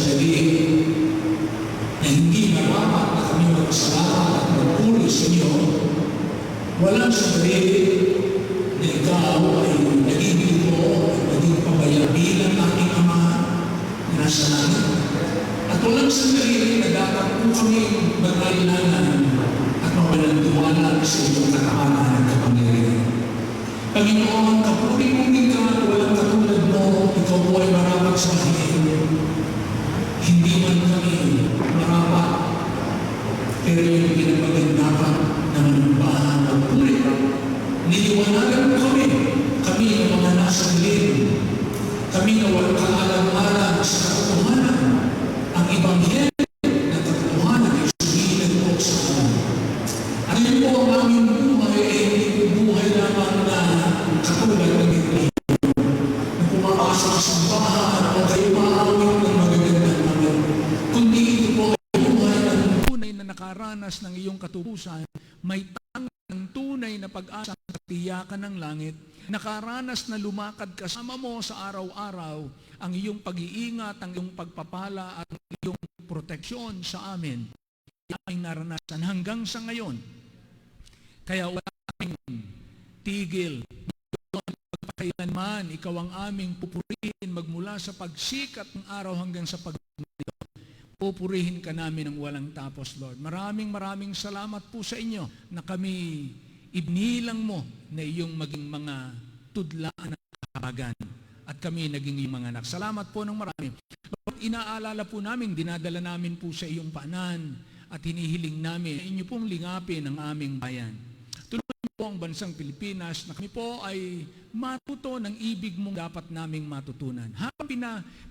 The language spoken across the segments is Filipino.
sandali na hindi marapat na kami magsalamat at magpuri sa inyo, walang sandali na ikaw ay naging ito at naging pabaya bilang aking Ama na nasa langit. At walang sandali na dapat po kami magkailangan at mawalang tuwala sa iyong katahanan at kapangyarihan. Panginoon, kapuri-puri ka, walang katulad mo, ikaw po ay marapat sa akin. Hindi man kami marapat, pero yung pinagpagandapan na manumbahan ng puri. Niliwanagan mo kami na mga nasa dilim, kami na walang kaalam-alam sa katotohanan. Ang Ebanghelyo ng katotohanan ay sumilan po sa amin. At yun po ang aming buhay ay hindi buhay lamang na katulad ng Biblia. Na pumapasok sa simbahan o kayo maawit ng magagandang naman. Kundi ito po ay buhay ng tunay na nakaranas ng iyong katubusan, may ng tunay na pag-asa at tiyakan ng langit, nakaranas na lumakad kasama mo sa araw-araw ang iyong pag-iingat, ang iyong pagpapala at ang iyong proteksyon sa amin. Ay naranasan hanggang sa ngayon. Kaya wala kaming tigil. Pagpakailanman, ikaw ang aming pupurihin magmula sa pagsikat ng araw hanggang sa pagdating. Pupurihin ka namin ng walang tapos, Lord. Maraming salamat po sa inyo na kami ibnilang mo na iyong maging mga tudlaan ng kahabagan at kami naging iyong mga anak. Salamat po ng marami. Lord, inaalala po namin, dinadala namin po sa iyong paanan at hinihiling namin inyo pong lingapin ang aming bayan. Tulungan po ang bansang Pilipinas na kami po ay matuto ng ibig mong dapat naming matutunan. Habang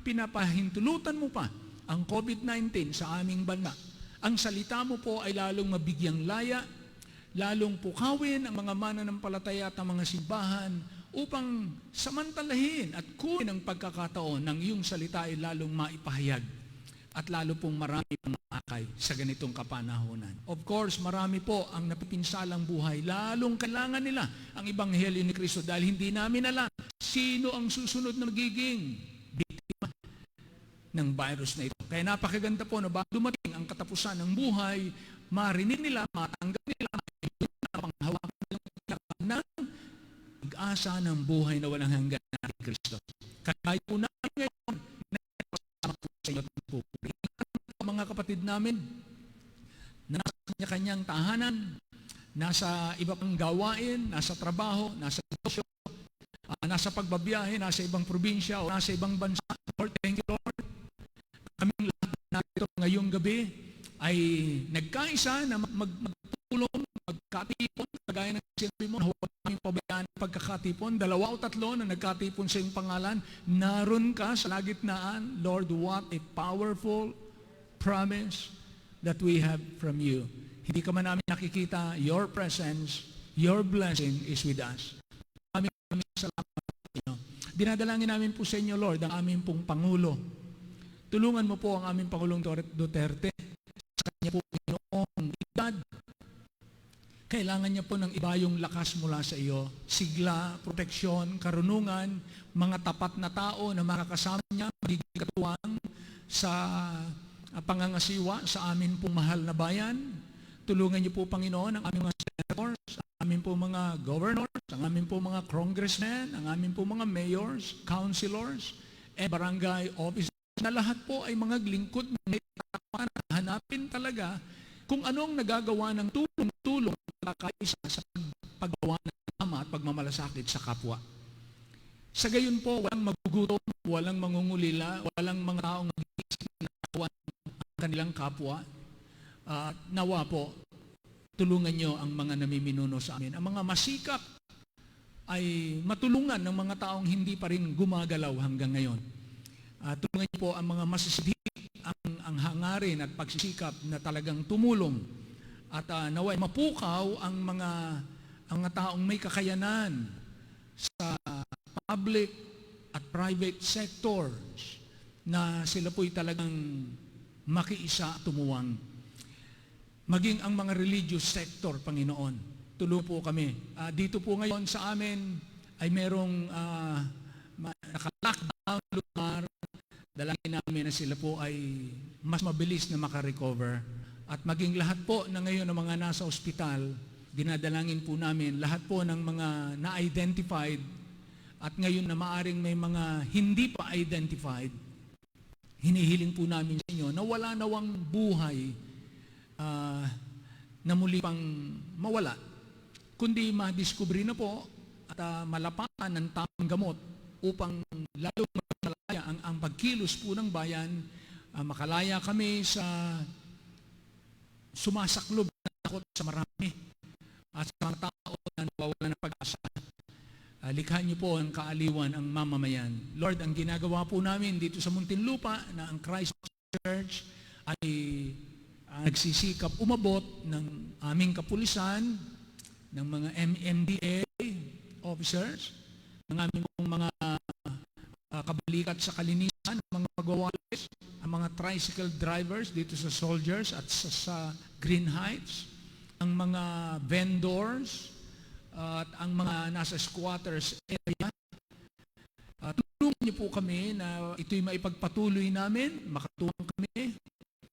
pinapahintulutan mo pa ang COVID-19 sa aming bansa, ang salita mo po ay lalong mabigyang laya, lalong pukawin ang mga mananampalataya at ang mga simbahan upang samantalahin at kunin ang pagkakataon ng iyong salita ay lalong maipahayag at lalo pong marami pang maakay sa ganitong kapanahonan. Of course, marami po ang napipinsalang buhay, lalong kailangan nila ang Ebanghelyo ni Kristo dahil hindi namin alam sino ang susunod na magiging biktima ng virus na ito. Kaya napakaganda po na bago dumating ang katapusan ng buhay, marinig nila, matanggap nila, panghawakan ng pag-asa ng buhay na walang hanggan na Kristo. Kaya po namin ngayon, napasama po sa inyo at pupuri. Mga kapatid namin, nasa kanya-kanyang tahanan, nasa iba pang gawain, nasa trabaho, nasa negosyo, nasa pagbabiyahe, nasa ibang probinsya o nasa ibang bansa. Lord, thank you, Lord. Kaming lahat narito ngayong gabi ay nagkaisa na magtulong, magkatipon, kagaya ng sinabi mo, huwag namin pabayaan ang pagkakatipon. 2 o 3 na nagkatipon sa iyong pangalan, naroon ka sa lagitnaan. Lord, what a powerful promise that we have from you. Hindi ka man namin nakikita, your presence, your blessing is with us. Maraming salamat sa inyo. Dinadalangin namin po sa inyo, Lord, ang aming pong Pangulo. Tulungan mo po ang aming Pangulong Duterte sa kanya po Panginoong edad. Kailangan niya po ng iba yung lakas mula sa iyo. Sigla, proteksyon, karunungan, mga tapat na tao na makakasama niya, magiging katuwang sa pangangasiwa sa amin pong mahal na bayan. Tulungan niyo po, Panginoon, ang aming mga senators, ang aming po mga governors, ang aming po mga congressmen, ang aming po mga mayors, councilors, and barangay officers, na lahat po ay mga lingkod na hanapin talaga kung anong nagagawa ng tulong kaisa sa paggawa ng tama at pagmamalasakit sa kapwa. Sa gayon po, walang magugutom, walang mangungulila, walang mga taong mag-iisip na nakakuha ang kanilang kapwa. Nawa po, tulungan nyo ang mga namiminuno sa amin. Ang mga masikap ay matulungan ng mga taong hindi pa rin gumagalaw hanggang ngayon. Tulungan niyo po ang mga masisidhik, ang hangarin at pagsisikap na talagang tumulong at naway mapukaw ang mga taong may kakayanan sa public at private sectors na sila po'y talagang makiisa at tumuwang. Maging ang mga religious sector, Panginoon, tulungan po kami. Dito po ngayon sa amin ay merong naka-lockdown lugar. Dalangin namin na sila po ay mas mabilis na makarecover. At maging lahat po na ngayon ng mga nasa ospital, dinadalangin po namin lahat po ng mga na-identified at ngayon na maaring may mga hindi pa identified, hinihiling po namin sa inyo na wala nawang buhay na muli pang mawala, kundi madiskubre na po at malapatan ng tamang gamot upang lalong makalaya ang pagkilos po ng bayan, makalaya kami sa sumasaklob na takot sa marami at sa mga tao na nawawalan ng pag-asa. Likha niyo po ang kaaliwan ang mamamayan. Lord, ang ginagawa po namin dito sa Muntinlupa na ang Christ Church ay nagsisikap umabot ng aming kapulisan, ng mga MMDA officers, ng aming mga kabalikat sa kalinisan, mga magwawalis, ang mga tricycle drivers dito sa Soldiers at sa Green Heights, ang mga vendors, at ang mga nasa squatters area. Tulungan niyo po kami na ito'y maipagpatuloy namin, makatuwang kami,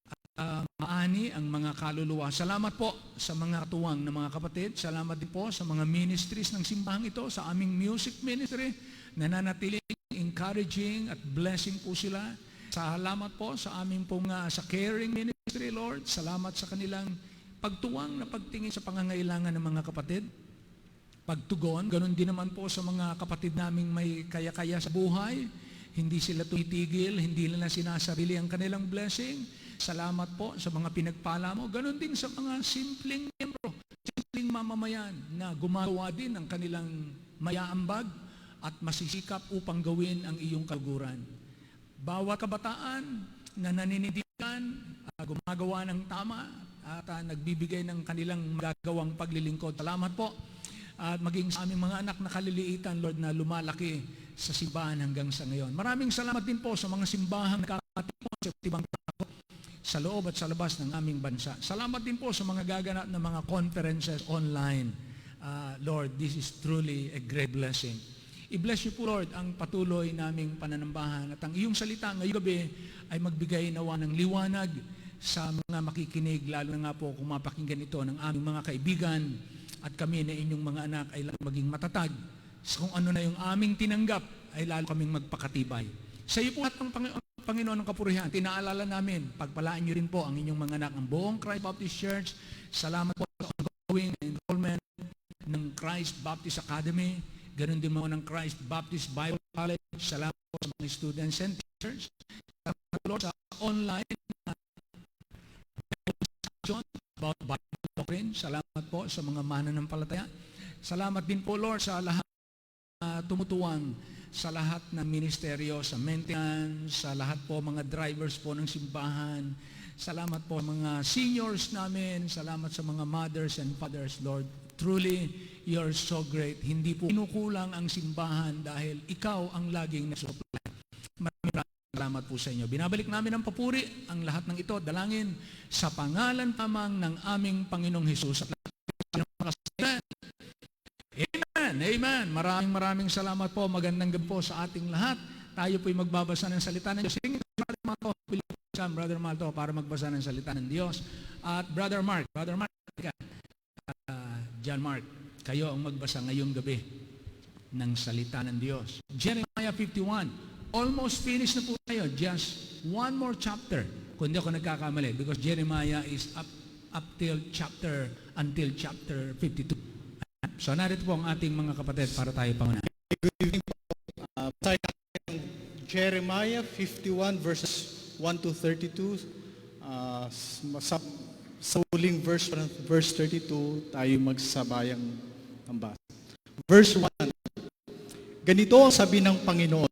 at maani ang mga kaluluwa. Salamat po sa mga katuwang ng mga kapatid. Salamat din po sa mga ministries ng simbahang ito, sa aming music ministry, nananatiling encouraging at blessing po sila. Salamat po sa aming pong sa caring ministry, Lord. Salamat sa kanilang pagtuwang na pagtingin sa pangangailangan ng mga kapatid. Pagtugon, ganun din naman po sa mga kapatid naming may kaya-kaya sa buhay. Hindi sila tumitigil, hindi nila sinasarili ang kanilang blessing. Salamat po sa mga pinagpala mo. Ganun din sa mga simpleng miyembro, simpleng mamamayan na gumagawa din ng kanilang mayaambag at masisikap upang gawin ang iyong kaluguran. Bawat kabataan na naninindigan, gumagawa ng tama at nagbibigay ng kanilang magagawang paglilingkod. Salamat po. At maging sa aming mga anak na kaliliitan, Lord, na lumalaki sa simbahan hanggang sa ngayon. Maraming salamat din po sa mga simbahang nakakatipon sa ibang tao sa loob at sa labas ng aming bansa. Salamat din po sa mga gaganap na mga conferences online. Lord, this is truly a great blessing. I-bless you po, Lord, ang patuloy naming pananambahan at ang iyong salita ngayong gabi ay magbigay nawa ng liwanag sa mga makikinig, lalo na nga po kung mapakinggan ito ng aming mga kaibigan at kami na inyong mga anak ay lalo maging matatag. So kung ano na yung aming tinanggap, ay lalo kaming magpakatibay. Sa iyo po at ang Panginoon ng Kapurihan, tinaalala namin, pagpalaan niyo rin po ang inyong mga anak, ang buong Christ Baptist Church. Salamat po sa ongoing enrollment ng Christ Baptist Academy, ganoon din mo ng Christ Baptist Bible College. Salamat po sa mga students and teachers. Salamat po, Lord, sa online about Bible doctrine. Salamat po sa mga mananampalataya. Salamat din po, Lord, sa lahat tumutuwang sa lahat ng ministeryo, sa maintenance, sa lahat po mga drivers po ng simbahan. Salamat po mga seniors namin. Salamat sa mga mothers and fathers, Lord. Truly, you're so great. Hindi po kinukulang ang simbahan dahil ikaw ang laging nasupply. Maraming salamat po sa inyo. Binabalik namin ang papuri, ang lahat ng ito, dalangin sa pangalan tamang ng aming Panginoong Hesus. Amen. Amen. Maraming salamat po. Magandang gabi po sa ating lahat. Tayo po'y magbabasa ng salita ng Diyos. Sige, Brother Malto, para magbasa ng salita ng Diyos. At Brother Mark, John Mark, kayo ang magbasa ngayong gabi ng salita ng Diyos. Jeremiah 51. Almost finished na po tayo. Just one more chapter. Kung di ako nagkakamali, because Jeremiah is until chapter 52. So narito po ang ating mga kapatid para tayo panguna. Good evening po. Jeremiah 51 verses 1 to 32. Sa huling verse 32, tayo magsabayang ambas. Verse 1. Ganito ang sabi ng Panginoon,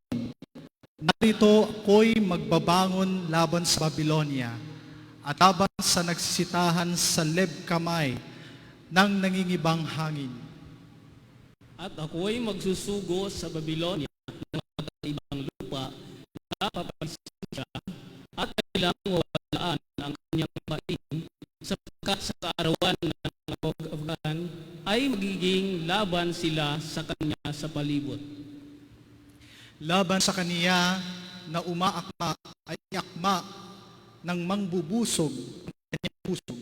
narito ako'y magbabangon laban sa Babylonia at laban sa nagsisitahan sa Leb-Kamay ng nangingibang hangin. At ako'y magsusugo sa Babylonia ng ibang lupa na papalisin siya at kailangang wawalaan ang kanyang baing sapagkat sa kaarawan ng Afghan ay magiging laban sila sa kanya sa palibot. Laban sa kaniya na umaakma ay akma ng mangbubusog ng kanyang pusog,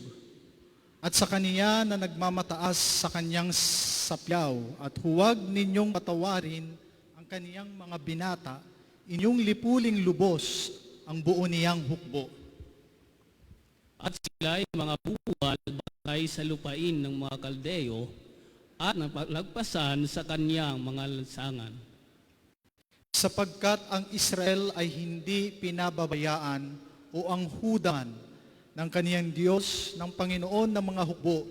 at sa kaniya na nagmamataas sa kanyang sapyaw, at huwag ninyong patawarin ang kaniyang mga binata, inyong lipuling lubos ang buo niyang hukbo. At sila ay mga buwal batay sa lupain ng mga Kaldeo at napalagpasan sa kanyang mga lansangan. Sapagkat ang Israel ay hindi pinababayaan o ang hudan ng kaniyang Diyos ng Panginoon ng mga hukbo,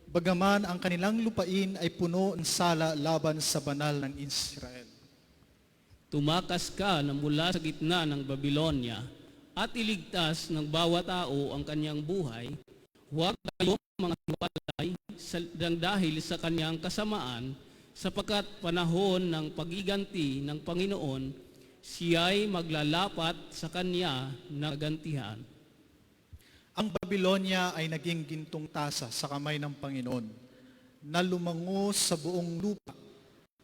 bagaman ang kanilang lupain ay puno ng sala laban sa banal ng Israel. Tumakas ka na mula sa gitna ng Babilonya at iligtas ng bawat tao ang kanyang buhay. Huwag kayong mga hiwalay dahil sa kanyang kasamaan, sapagkat panahon ng pagiganti ng Panginoon, siya'y maglalapat sa kanya na gantihan. Ang Babilonya ay naging gintong tasa sa kamay ng Panginoon, na lumango sa buong lupa.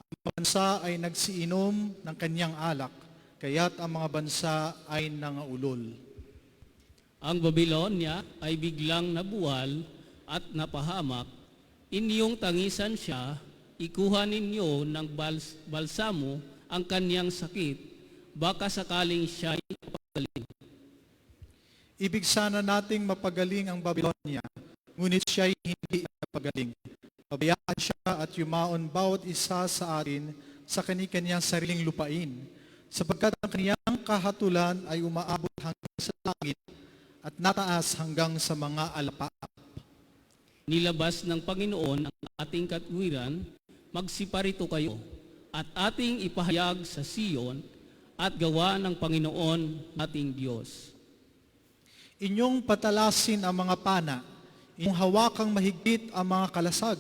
Ang bansa ay nagsiinom ng kanyang alak, kaya't ang mga bansa ay nangaulol. Ang Babilonya ay biglang nabuwal at napahamak. Inyong tangisan siya, ikuha ninyo ng balsamo ang kanyang sakit, baka sakaling siya'y mapagaling. Ibig sana nating mapagaling ang Babilonya, ngunit siya'y hindi napagaling. Pabayaan siya at yumaon bawat isa sa atin sa kani-kanyang sariling lupain, sapagkat ang kaniyang kahatulan ay umaabot hanggang sa langit at nataas hanggang sa mga alapaap. Nilabas ng Panginoon ang ating katwiran, magsiparito kayo, at ating ipahayag sa Siyon, at gawa ng Panginoon ating Diyos. Inyong patalasin ang mga pana, inyong hawakang mahigpit ang mga kalasag.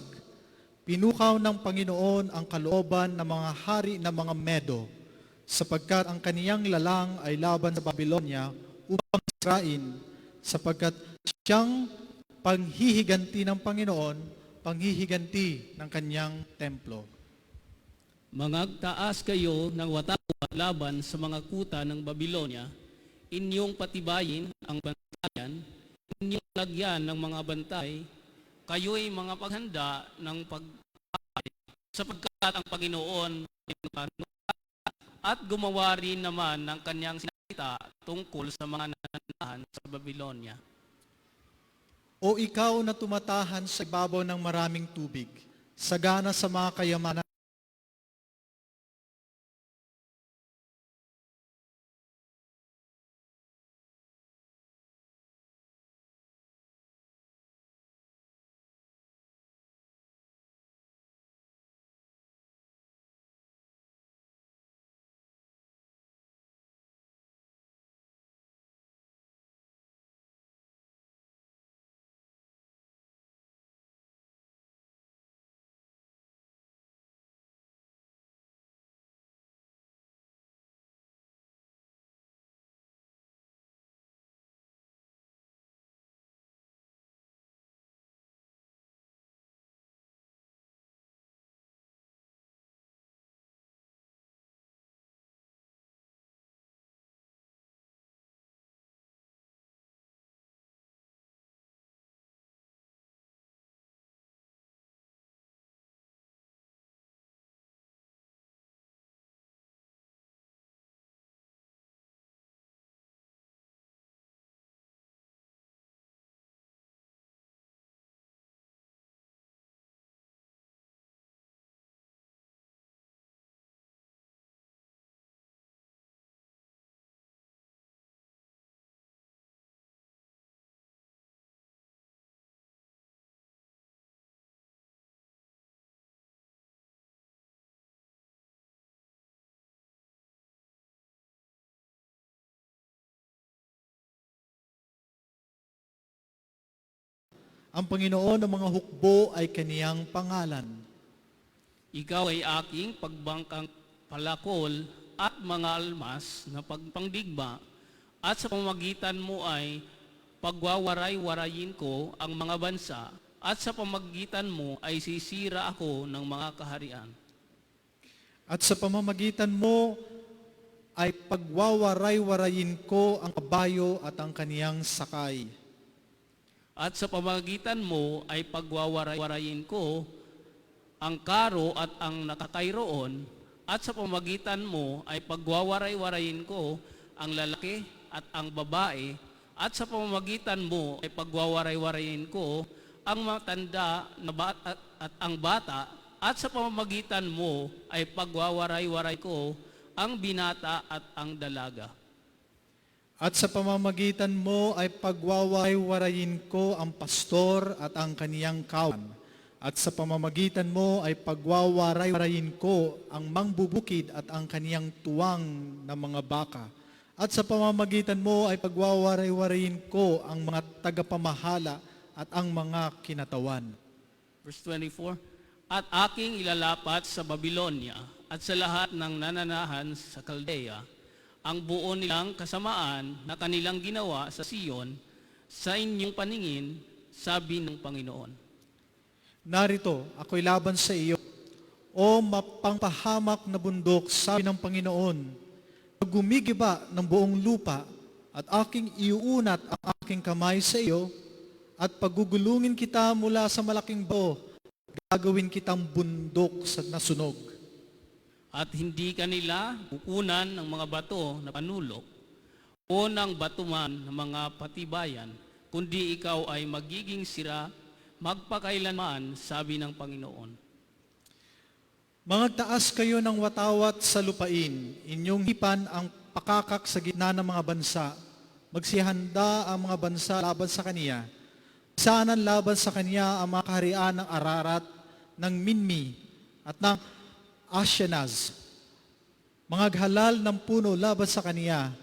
Pinukaw ng Panginoon ang kalooban ng mga hari ng mga Medo, sapagkat ang kaniyang lalang ay laban sa Babilonya upang sirain, sapagkat siyang panghihiganti ng Panginoon, panghihiganti ng kanyang templo. Mangagtaas kayo ng watawat laban sa mga kuta ng Babilonya, inyong patibayin ang bantayan, inyong lagyan ng mga bantay, kayo'y mga paghanda ng pagpapay, sapagkat ang Panginoon ay nagpanulat at gumawa rin naman ng kanyang sinalita tungkol sa mga nananahan sa Babilonya. O ikaw na tumatahan sa ibabaw ng maraming tubig, sagana sa mga kayamanan, ang Panginoon ng mga hukbo ay kaniyang pangalan. Ikaw ay aking pagbangkang palakol at mga almas na pagpangdigma, at sa pamamagitan mo ay pagwawaray-warayin ko ang mga bansa, at sa pamamagitan mo ay sisira ako ng mga kaharian. At sa pamamagitan mo ay pagwawaray-warayin ko ang kabayo at ang kaniyang sakay. At sa pamamagitan mo ay pagwawaray-warayin ko ang karo at ang nakakayroon, at sa pamamagitan mo ay pagwawaray-warayin ko ang lalaki at ang babae, at sa pamamagitan mo ay pagwawaray-warayin ko ang matanda na at ang bata, at sa pamamagitan mo ay pagwawaray-waray ko ang binata at ang dalaga. At sa pamamagitan mo ay pagwawaray-warayin ko ang pastor at ang kaniyang kawan. At sa pamamagitan mo ay pagwawaray-warayin ko ang mangbubukid at ang kaniyang tuwang na mga baka. At sa pamamagitan mo ay pagwawaray-warayin ko ang mga tagapamahala at ang mga kinatawan. Verse 24, at aking ilalapat sa Babylonia at sa lahat ng nananahan sa Caldea ang buo nilang kasamaan na kanilang ginawa sa Sion sa inyong paningin, sabi ng Panginoon. Narito, ako'y laban sa iyo. O mapangpahamak na bundok, sabi ng Panginoon, pag gumigiba ng buong lupa at aking iuunat ang aking kamay sa iyo at pagugulungin kita mula sa malaking bao, gagawin kitang bundok sa nasunog. At hindi kanila kukunan ng mga bato na panulok o ng batuman ng mga patibayan, kundi ikaw ay magiging sira magpakailanman, sabi ng Panginoon. Mangagtaas kayo ng watawat sa lupain, inyong hipan ang pakakak sa gitna ng mga bansa. Magsihanda ang mga bansa laban sa kaniya. Saanan laban sa kaniya ang mga kaharian ng Ararat, ng Minmi, at ng Ashenaz. Mangaghalal ng puno laban sa kaniya.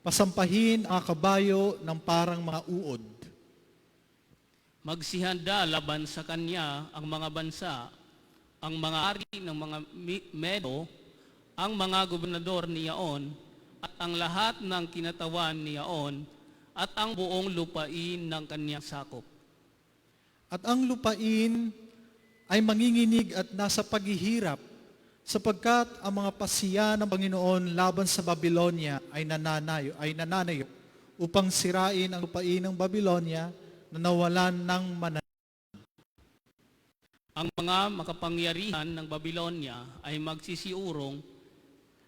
Pasampahin ang kabayo ng parang mga uod. Magsihanda laban sa kanya ang mga bansa, ang mga ari ng mga Medo, ang mga gobernador niyaon, at ang lahat ng kinatawan niyaon, at ang buong lupain ng kanyang sakop. At ang lupain ay manginginig at nasa paghihirap, sapagkat ang mga pasiya ng Panginoon laban sa Babylonia ay nananayo upang sirain ang lupain ng Babylonia na nawalan ng Ang mga makapangyarihan ng Babylonia ay magsisiurong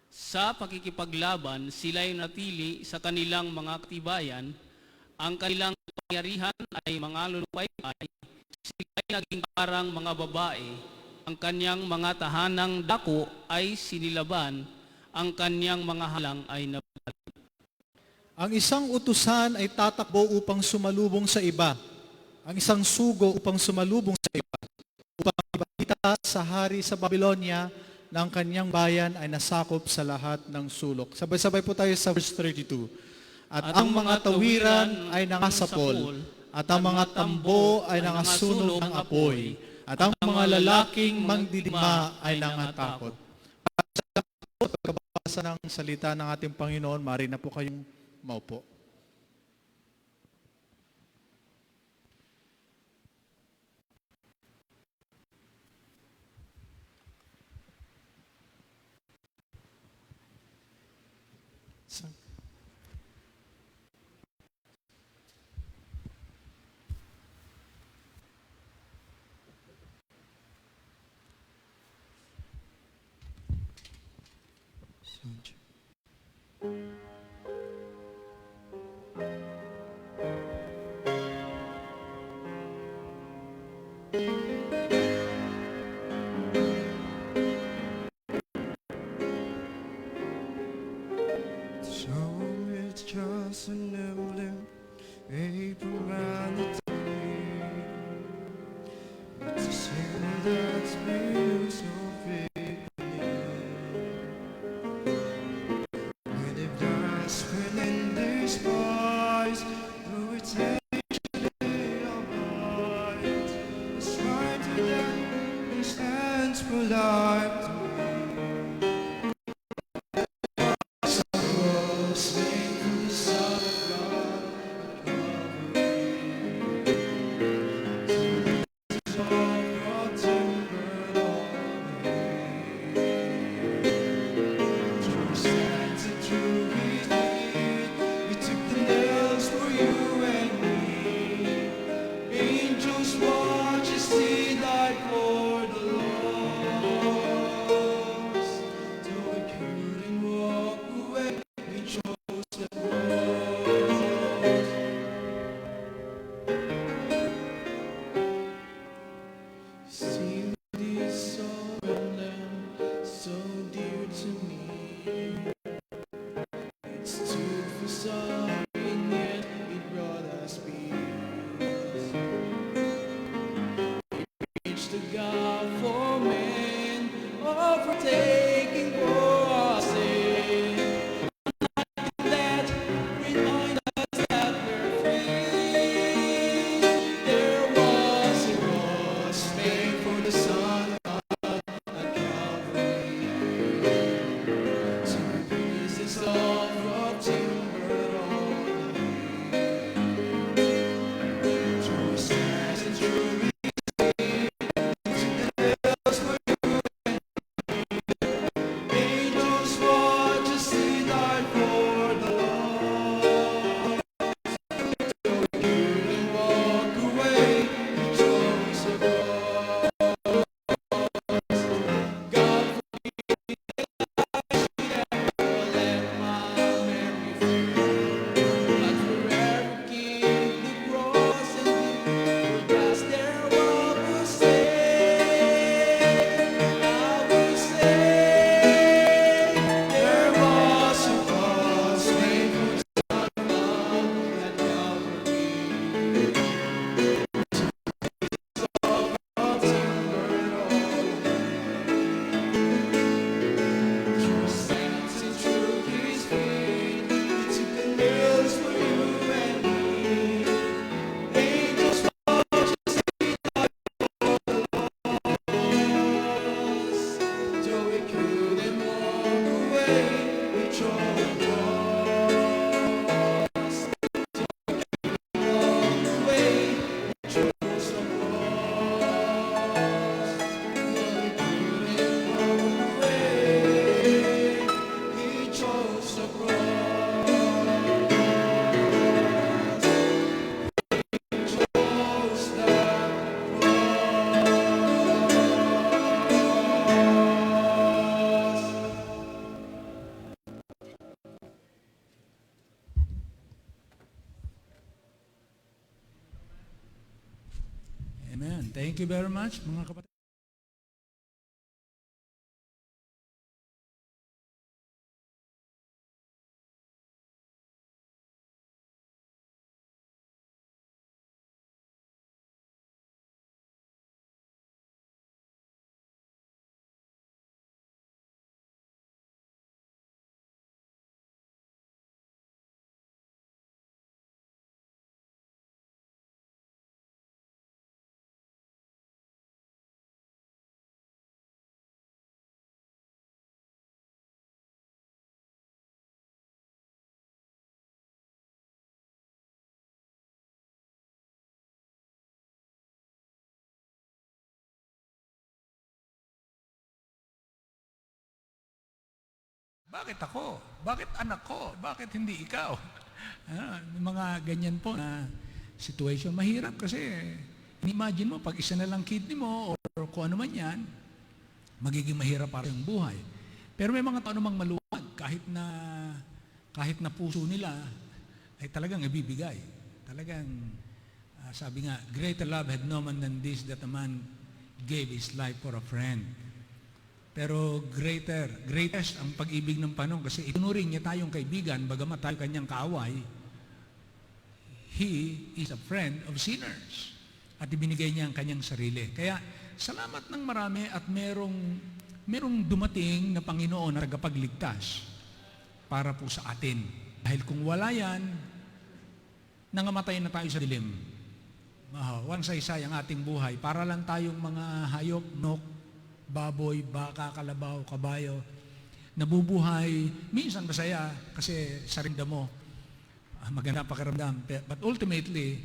sa pakikipaglaban, sila'y natili sa kanilang mga katibayan, ang kanilang pangyarihan ay mga lulupaybay, sila'y naging parang mga babae, ang kanyang mga tahanang dako ay sinilaban, ang kanyang mga halang ay nabalik. Ang isang utusan ay tatakbo upang sumalubong sa iba. Ang isang sugo upang sumalubong sa iba. Upang ibalita sa hari sa Babylonia na ang kanyang bayan ay nasakop sa lahat ng sulok. Sabay-sabay po tayo sa verse 32. At ang mga tawiran ay nangasapol, at ang mga tambo ay nangasunog ng apoy, at ang mga lalaking mangdidima ay nangatakot. Sa pagkabasa ng salita ng ating Panginoon, mari na po kayong maupo. So it's just an emblem, a formality. It's a sin that's been so big. When it dies, when in despise, though it's actually alright. It's right to that, it stands for life. Amen. Thank you very much, mga kapatid. Bakit ako? Bakit anak ko? Bakit hindi ikaw? May mga ganyan po na situation. Mahirap kasi, imagine mo, pag isa na lang kidney mo or kung ano man yan, magiging mahirap para yung buhay. Pero may mga tao namang maluwag, kahit na puso nila, ay talagang ibibigay. Talagang, sabi nga, greater love had no man than this, that a man gave his life for a friend. Pero greatest ang pag-ibig ng Panginoon kasi itunuring niya tayong kaibigan, bagamat tayo kanyang kaaway, He is a friend of sinners. At ibinigay niya ang kanyang sarili. Kaya salamat ng marami at merong dumating na Panginoon na tagapagligtas para po sa atin. Dahil kung wala yan, nangamatay na tayo sa dilim. Wansay-say ang ating buhay. Para lang tayong mga hayop, nok, baboy, baka, kalabaw, kabayo, nabubuhay, minsan masaya kasi sa rinda mo, maganda pakiramdam, but ultimately,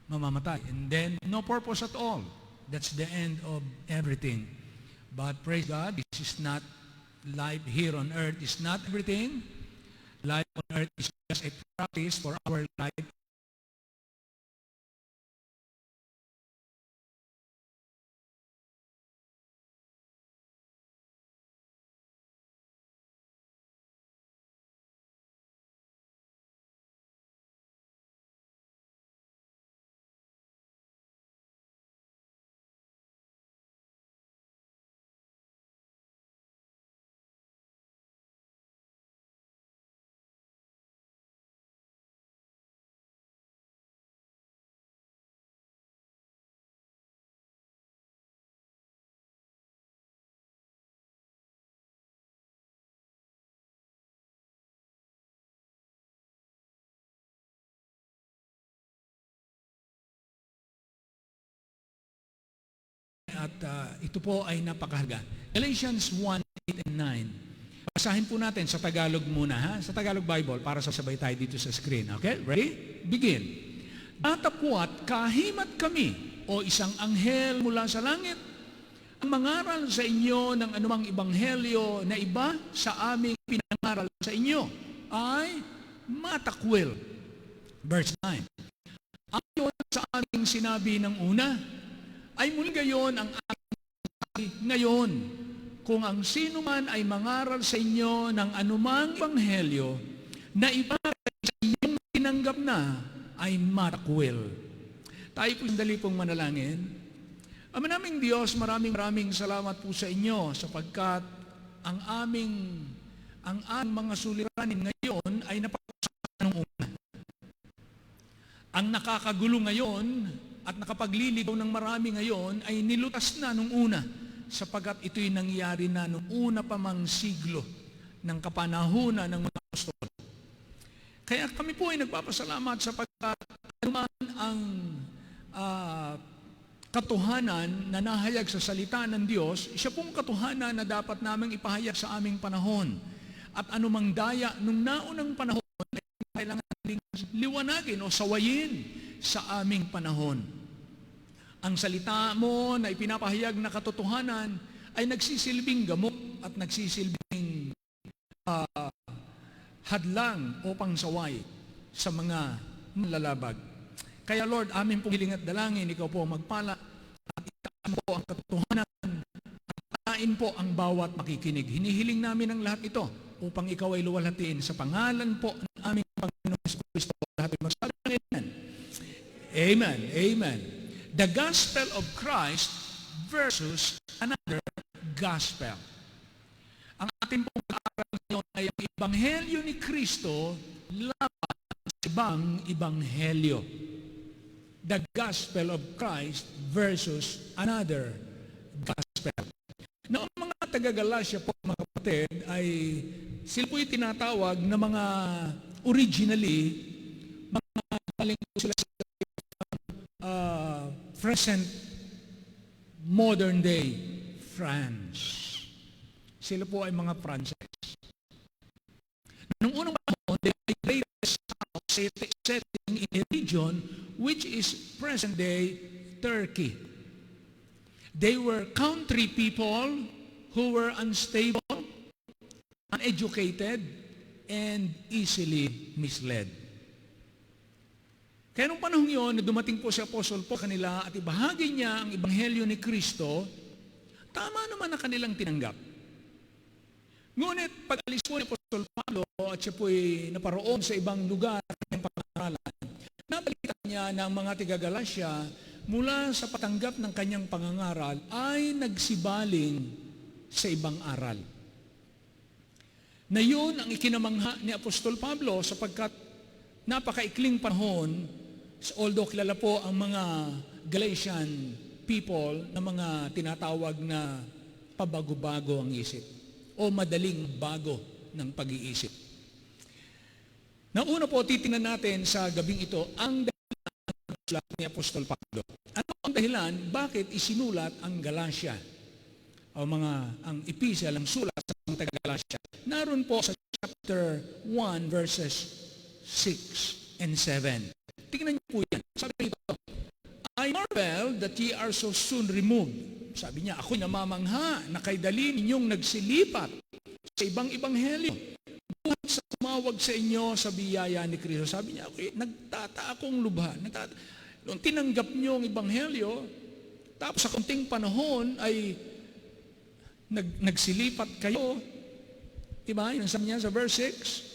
mamamatay. And then, no purpose at all. That's the end of everything. But praise God, this is not life here on earth, is not everything. Life on earth is just a practice for our life. At ito po ay napakahalaga. Galatians 1:8 and 9. Basahin po natin sa Tagalog muna, ha? Sa Tagalog Bible, para sabay tayo dito sa screen. Okay? Ready? Begin. Datapwat kahimat kami o isang anghel mula sa langit ang mangaral sa inyo ng anumang ebanghelyo na iba sa aming pinangaral sa inyo ay matakwil. Verse 9. Ayon sa aming sinabi ng una, ay muli gayon ang aking sabi ngayon. Kung ang sino man ay mangaral sa inyo ng anumang ebanghelyo na iba sa inyong tinanggap na, ay matakwil. Tayo po sandali pong manalangin. Ama naming Diyos, maraming salamat po sa inyo sapagkat ang aming mga suliranin ngayon ay napag-usapan ng una. Ang nakakagulo ngayon at nakapagliligaw ng marami ngayon ay nilutas na nung una sapagkat ito'y nangyari na nung una pa mang siglo ng kapanahunan ng mga apostol. Kaya kami po ay nagpapasalamat sapagkat anuman ang katotohanan na nahayag sa salita ng Diyos, siya pong katotohanan na dapat naming ipahayag sa aming panahon. at anumang daya nung naunang panahon ay kailangan ding liwanagin o sawayin sa aming panahon. Ang salita mo na ipinapahayag na katotohanan ay nagsisilbing gamot at nagsisilbing hadlang o pangsaway sa mga malalabag. Kaya Lord, amin pong hiling at dalangin, ikaw po magpala at itaan po ang katotohanan at tain po ang bawat makikinig. Hinihiling namin ang lahat ito upang ikaw ay luwalhatiin sa pangalan po ng aming Panginoon Kristo. Lahat ay magsabi ng Amen. Amen. Amen. The gospel of Christ versus another gospel. Ang ating pong pag-aaral ngayon ay ang Ebanghelyo ni Kristo laban sa ibang Ebanghelyo. The gospel of Christ versus another gospel. Noong mga taga-Galacia po, mga kapatid, ay sila po yung tinatawag na mga originally, mga galing po sila sa present modern day France. Sila po ay mga Frances. Noong unang panahon, they migrated south, setting in a region which is present-day Turkey. They were country people who were unstable, uneducated, and easily misled. Kaya nung panahon yun, na dumating po si Apostol po kanila at ibahagi niya ang Ebanghelyo ni Kristo, tama naman na kanilang tinanggap. Ngunit pag-alis po ni Apostol Pablo at siya po'y naparoon sa ibang lugar ng pangaralan, nabalitan niya ng mga taga-Galacia mula sa patanggap ng kanyang pangangaral ay nagsibaling sa ibang aral. Na yun ang ikinamangha ni Apostol Pablo sapagkat napakaikling panahon, although kilala po ang mga Galatian people na mga tinatawag na pabago-bago ang isip o madaling bago ng pag-iisip. Nauna po, titingnan natin sa gabing ito ang dahilan ng sulat ni Apostol Pablo. Ano ang dahilan? Bakit isinulat ang Galatia? O ang epistle, ang sulat sa mga taga-Galatia. Naroon po sa chapter 1 verses 6 and 7. Tingnan niyo po yan. Sabi nito, I marvel that ye are so soon removed. Sabi niya, ako'y namamangha na kay dali ninyong nagsilipat sa ibang ebanghelyo. Buhat sa tumawag sa inyo sa biyaya ni Kristo. Sabi niya, nagtataakong lubha. Nung tinanggap niyo ang ebanghelyo, tapos sa kunting panahon ay nagsilipat kayo. Diba? Yung sabi niya sa verse 6.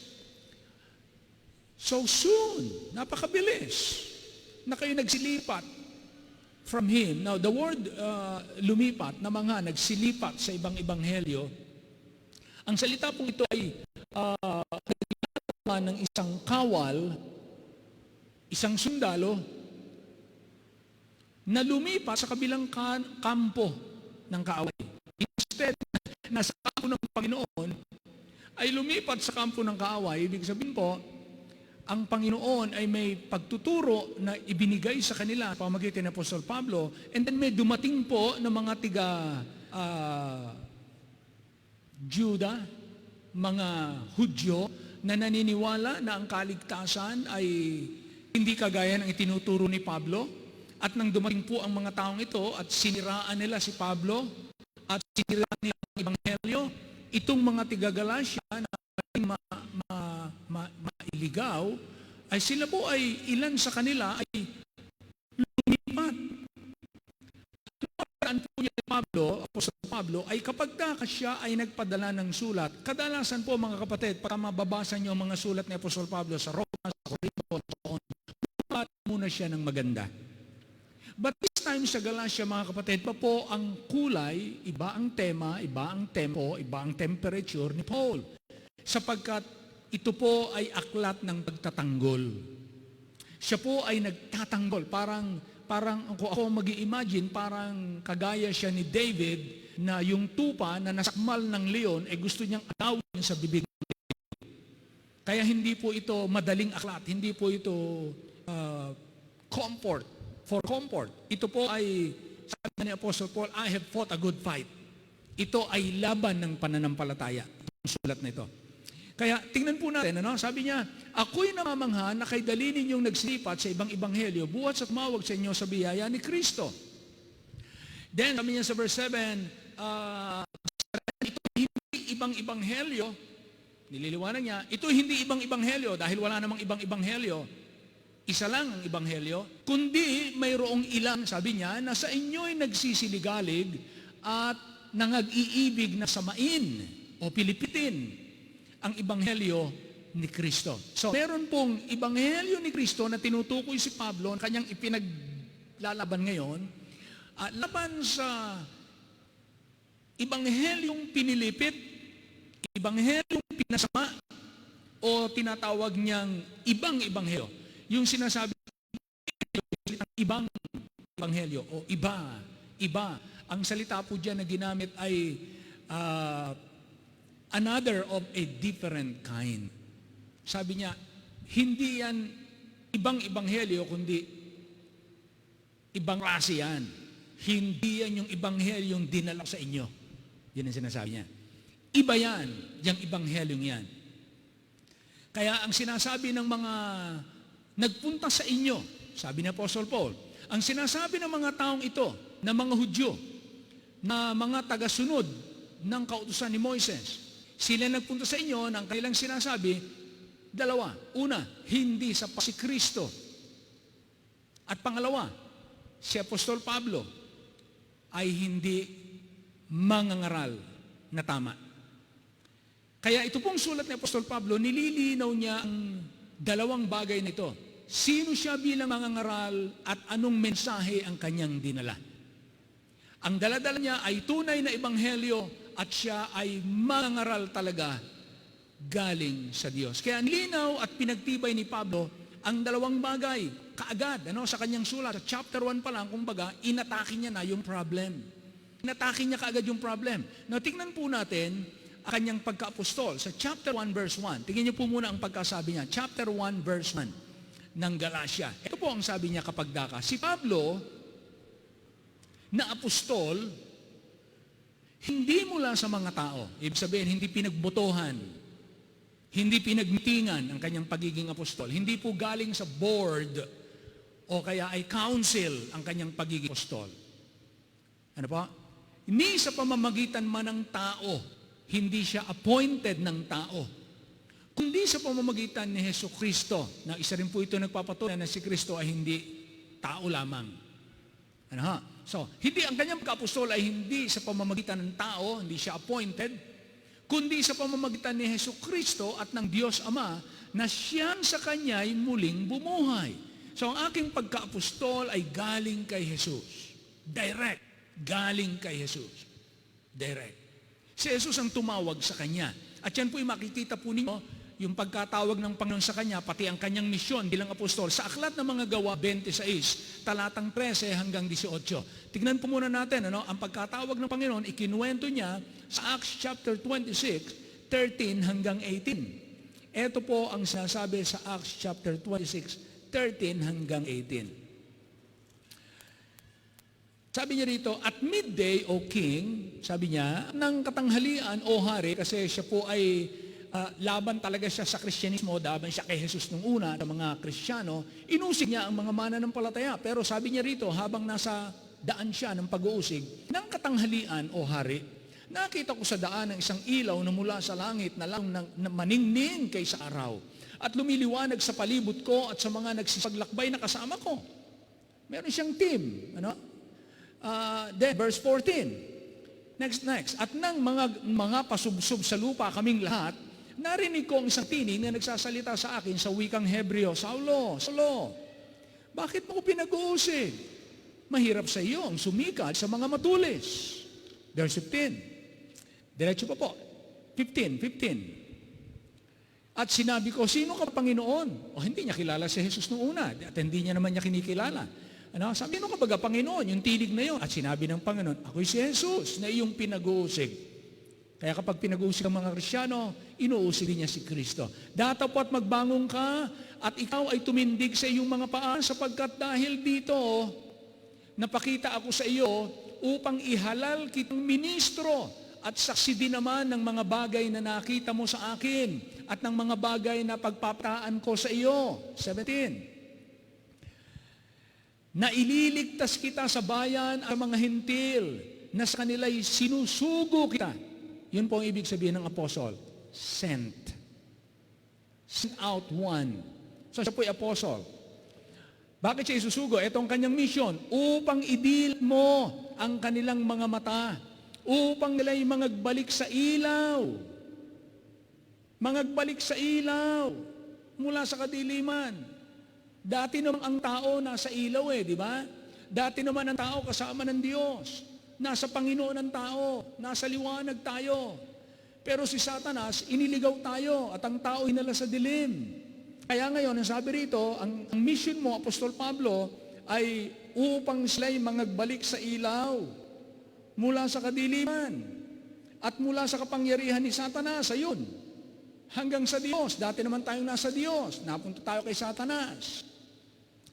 So soon, napakabilis na kayo nagsilipat from Him. Now, the word lumipat, na mga nagsilipat sa ibang ebanghelyo, ang salita pong ito ay ng isang kawal, isang sundalo, na lumipat sa kabilang kampo ng kaaway. Instead, nasa kampo ng Panginoon, ay lumipat sa kampo ng kaaway. Ibig sabihin po, ang Panginoon ay may pagtuturo na ibinigay sa kanila pamamagitan ni Apostol Pablo, and then may dumating po ng mga Juda, mga Hudyo, na naniniwala na ang kaligtasan ay hindi kagaya ng itinuturo ni Pablo. At nang dumating po ang mga taong ito at siniraan nila si Pablo at siniraan nila ang Ebanghelyo, itong mga tiga-Galacia na mailigaw, ay sila po ay ilan sa kanila ay lumipat. Ang po niya ni Pablo, Apostol Pablo, ay kapag siya ay nagpadala ng sulat, kadalasan po mga kapatid, para mababasa niyo ang mga sulat ni Apostol Pablo sa Roma, sa Corinto, lumipat muna siya ng maganda. But this time sa Galatia, mga kapatid, pa po ang kulay, iba ang tema, iba ang tempo, iba ang temperature ni Paul. Sapagkat ito po ay aklat ng pagtatanggol. Siya po ay nagtatanggol. Parang kung ako mag-i-imagine, parang kagaya siya ni David na yung tupa na nasakmal ng leon ay gusto niyang agawin sa bibig ng leon. Kaya hindi po ito madaling aklat, hindi po ito for comfort. Ito po ay, sabi ni Apostle Paul, I have fought a good fight. Ito ay laban ng pananampalataya. Ang sulat na ito. Kaya tingnan po natin, sabi niya, ako'y namamangha na kay dali ninyong nagsilipat sa ibang ebanghelyo, buhat sa tumawag sa inyo sa biyaya ni Kristo. Then, sabi niya sa verse 7, ito hindi ibang ebanghelyo, nililiwanag niya, ito hindi ibang ebanghelyo dahil wala namang ibang ebanghelyo, isa lang ang ebanghelyo, kundi mayroong ilan, sabi niya, na sa inyo'y nagsisiligalig at nangag-iibig na samain o pilipitin ang ebanghelyo ni Kristo. So, meron pong ebanghelyo ni Kristo na tinutukoy si Pablo, kanyang ipinaglalaban ngayon, laban sa ebanghelyong pinilipit, ebanghelyong pinasama, o tinatawag niyang ibang ebanghelyo. Yung sinasabi ng ibang ebanghelyo o iba. Ang salita po dyan na ginamit ay another of a different kind. Sabi niya, hindi yan ibang ebanghelyo, kundi ibang klase yan. Hindi yan yung ebanghelyong dinala sa inyo. Yan ang sinasabi niya. Iba yan, yung ebanghelyong yan. Kaya ang sinasabi ng mga nagpunta sa inyo, sabi ni Apostle Paul, ang sinasabi ng mga taong ito, na mga Hudyo, na mga tagasunod ng kautusan ni Moises, sila nagpunta sa inyo ng kanilang sinasabi, dalawa. Una, hindi sapat si Kristo. At pangalawa, si Apostol Pablo ay hindi mangangaral na tama. Kaya ito pong sulat ni Apostol Pablo, nililinaw niya ang dalawang bagay nito. Sino siya bilang mangangaral at anong mensahe ang kanyang dinala. Ang daladala niya ay tunay na ebanghelyo at siya ay mangangaral talaga galing sa Diyos. Kaya nilinaw at pinagtibay ni Pablo ang dalawang bagay kaagad sa kanyang sulat. Sa chapter 1 pa lang, kumbaga, inatake niya na yung problem. Inatake niya kaagad yung problem. Now, tingnan po natin ang kanyang pagka-apostol sa chapter 1 verse 1. Tingnan niyo po muna ang pagkasabi niya. Chapter 1 verse 1 ng Galatia. Ito po ang sabi niya kapag daka. Si Pablo, na apostol, hindi mula sa mga tao. Ibig sabihin, hindi pinagbotohan, hindi pinagmitingan ang kanyang pagiging apostol. Hindi po galing sa board o kaya ay council ang kanyang pagiging apostol. Ano po? Hindi sa pamamagitan man ng tao, hindi siya appointed ng tao, kundi sa pamamagitan ni Hesus Kristo, na isa rin po ito nagpapatunay na si Kristo ay hindi tao lamang. Ano ha? So, hindi ang kanyang pagka-apostol ay hindi sa pamamagitan ng tao, hindi siya appointed, kundi sa pamamagitan ni Hesus Kristo at ng Diyos Ama na siyang sa kanya ay muling bumuhay. So, ang aking pagka-apostol ay galing kay Jesus. Direct. Galing kay Jesus. Direct. Si Jesus ang tumawag sa kanya. At yan po yung makikita po ninyo, yung pagkatawag ng Panginoon sa kanya, pati ang kanyang misyon bilang apostol, sa aklat ng mga gawa 26, talatang 13 hanggang 18. Tignan po muna natin, ang pagkatawag ng Panginoon, ikinuwento niya sa Acts chapter 26, 13 hanggang 18. Ito po ang sinasabi sa Acts chapter 26, 13 hanggang 18. Sabi niya rito, at midday, O King, sabi niya, ng katanghalian, O Hari, kasi siya po ay laban talaga siya sa Kristyanismo, laban siya kay Jesus nung una, sa mga Kristiyano, inusig niya ang mga mananampalataya. Pero sabi niya rito, habang nasa daan siya ng pag-uusig, ng katanghalian, O Hari, nakita ko sa daan ng isang ilaw na mula sa langit na lang na maningning kaysa araw, at lumiliwanag sa palibot ko at sa mga nagsipaglakbay na kasama ko. Meron siyang team. Then, verse 14. Next. At nang mga pasubsob sa lupa kaming lahat, narinig ko ang isang tinig na nagsasalita sa akin sa wikang Hebreo, Saulo, bakit mo ko pinag-uusig? Mahirap sa iyo ang sumikat sa mga matulis. Verse 15. Diretso pa po. 15. At sinabi ko, sino ka Panginoon? Hindi niya kilala si Jesus noong una. At hindi niya naman niya kinikilala. Sabi, sino ka baga Panginoon? Yung tinig na yun. At sinabi ng Panginoon, ako'y si Jesus na iyong pinag-uusig. Kaya kapag pinag-uusig ang mga Kristyano, inuusig niya si Kristo. Datapot magbangon ka at ikaw ay tumindig sa iyong mga paa sapagkat dahil dito, napakita ako sa iyo upang ihalal kitang ministro at saksi din naman ng mga bagay na nakita mo sa akin at ng mga bagay na pagpapataan ko sa iyo. 17. Na ililigtas kita sa bayan at mga hintil, na sa kanila'y sinusugo kita. Yun po ang ibig sabihin ng apostol. Sent. Sent out one. So siya po'y apostol. Bakit siya isusugo? Ito ang kanyang mission. Upang idil mo ang kanilang mga mata. Upang nila'y mangagbalik sa ilaw. Mangagbalik sa ilaw. Mula sa kadiliman. Dati naman ang tao nasa ilaw di ba? Dati naman ang tao kasama ng Diyos. Nasa Panginoon ang tao. Nasa liwanag tayo. Pero si Satanas, iniligaw tayo at ang tao hinala sa dilim. Kaya ngayon, ang sabi rito, ang mission mo, Apostol Pablo, ay upang sila'y mangagbalik sa ilaw mula sa kadiliman at mula sa kapangyarihan ni Satanas, ayun, hanggang sa Diyos. Dati naman tayong nasa Diyos, napunta tayo kay Satanas.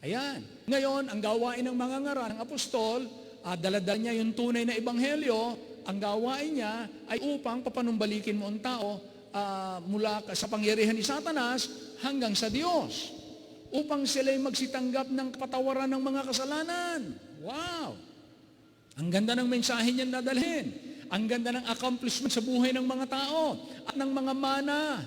Ayan. Ngayon, ang gawain ng mga ngaral ng apostol, dala-dala niya yung tunay na ebanghelyo, ang gawain niya ay upang papanumbalikin mo ang tao mula sa pangyarihan ni Satanas hanggang sa Diyos. Upang sila'y magsitanggap ng kapatawaran ng mga kasalanan. Wow! Ang ganda ng mensahe niyan dadalhin. Ang ganda ng accomplishment sa buhay ng mga tao at ng mga mana.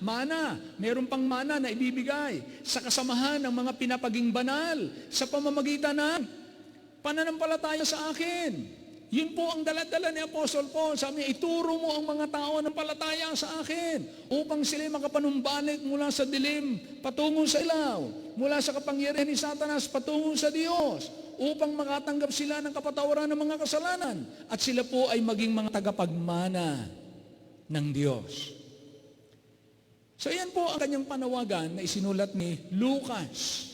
Mana. Meron pang mana na ibibigay sa kasamahan ng mga pinapaging banal sa pamamagitan ng pananampalataya sa akin. Yun po ang dala-dala ni Apostol Paul. Sabi niya, ituro mo ang mga tao ng palataya sa akin upang sila makapanumbalik mula sa dilim patungo sa ilaw, mula sa kapangyarihan ni Satanas patungo sa Diyos, upang makatanggap sila ng kapatawaran ng mga kasalanan at sila po ay maging mga tagapagmana ng Diyos. So yan po ang kanyang panawagan na isinulat ni Lucas.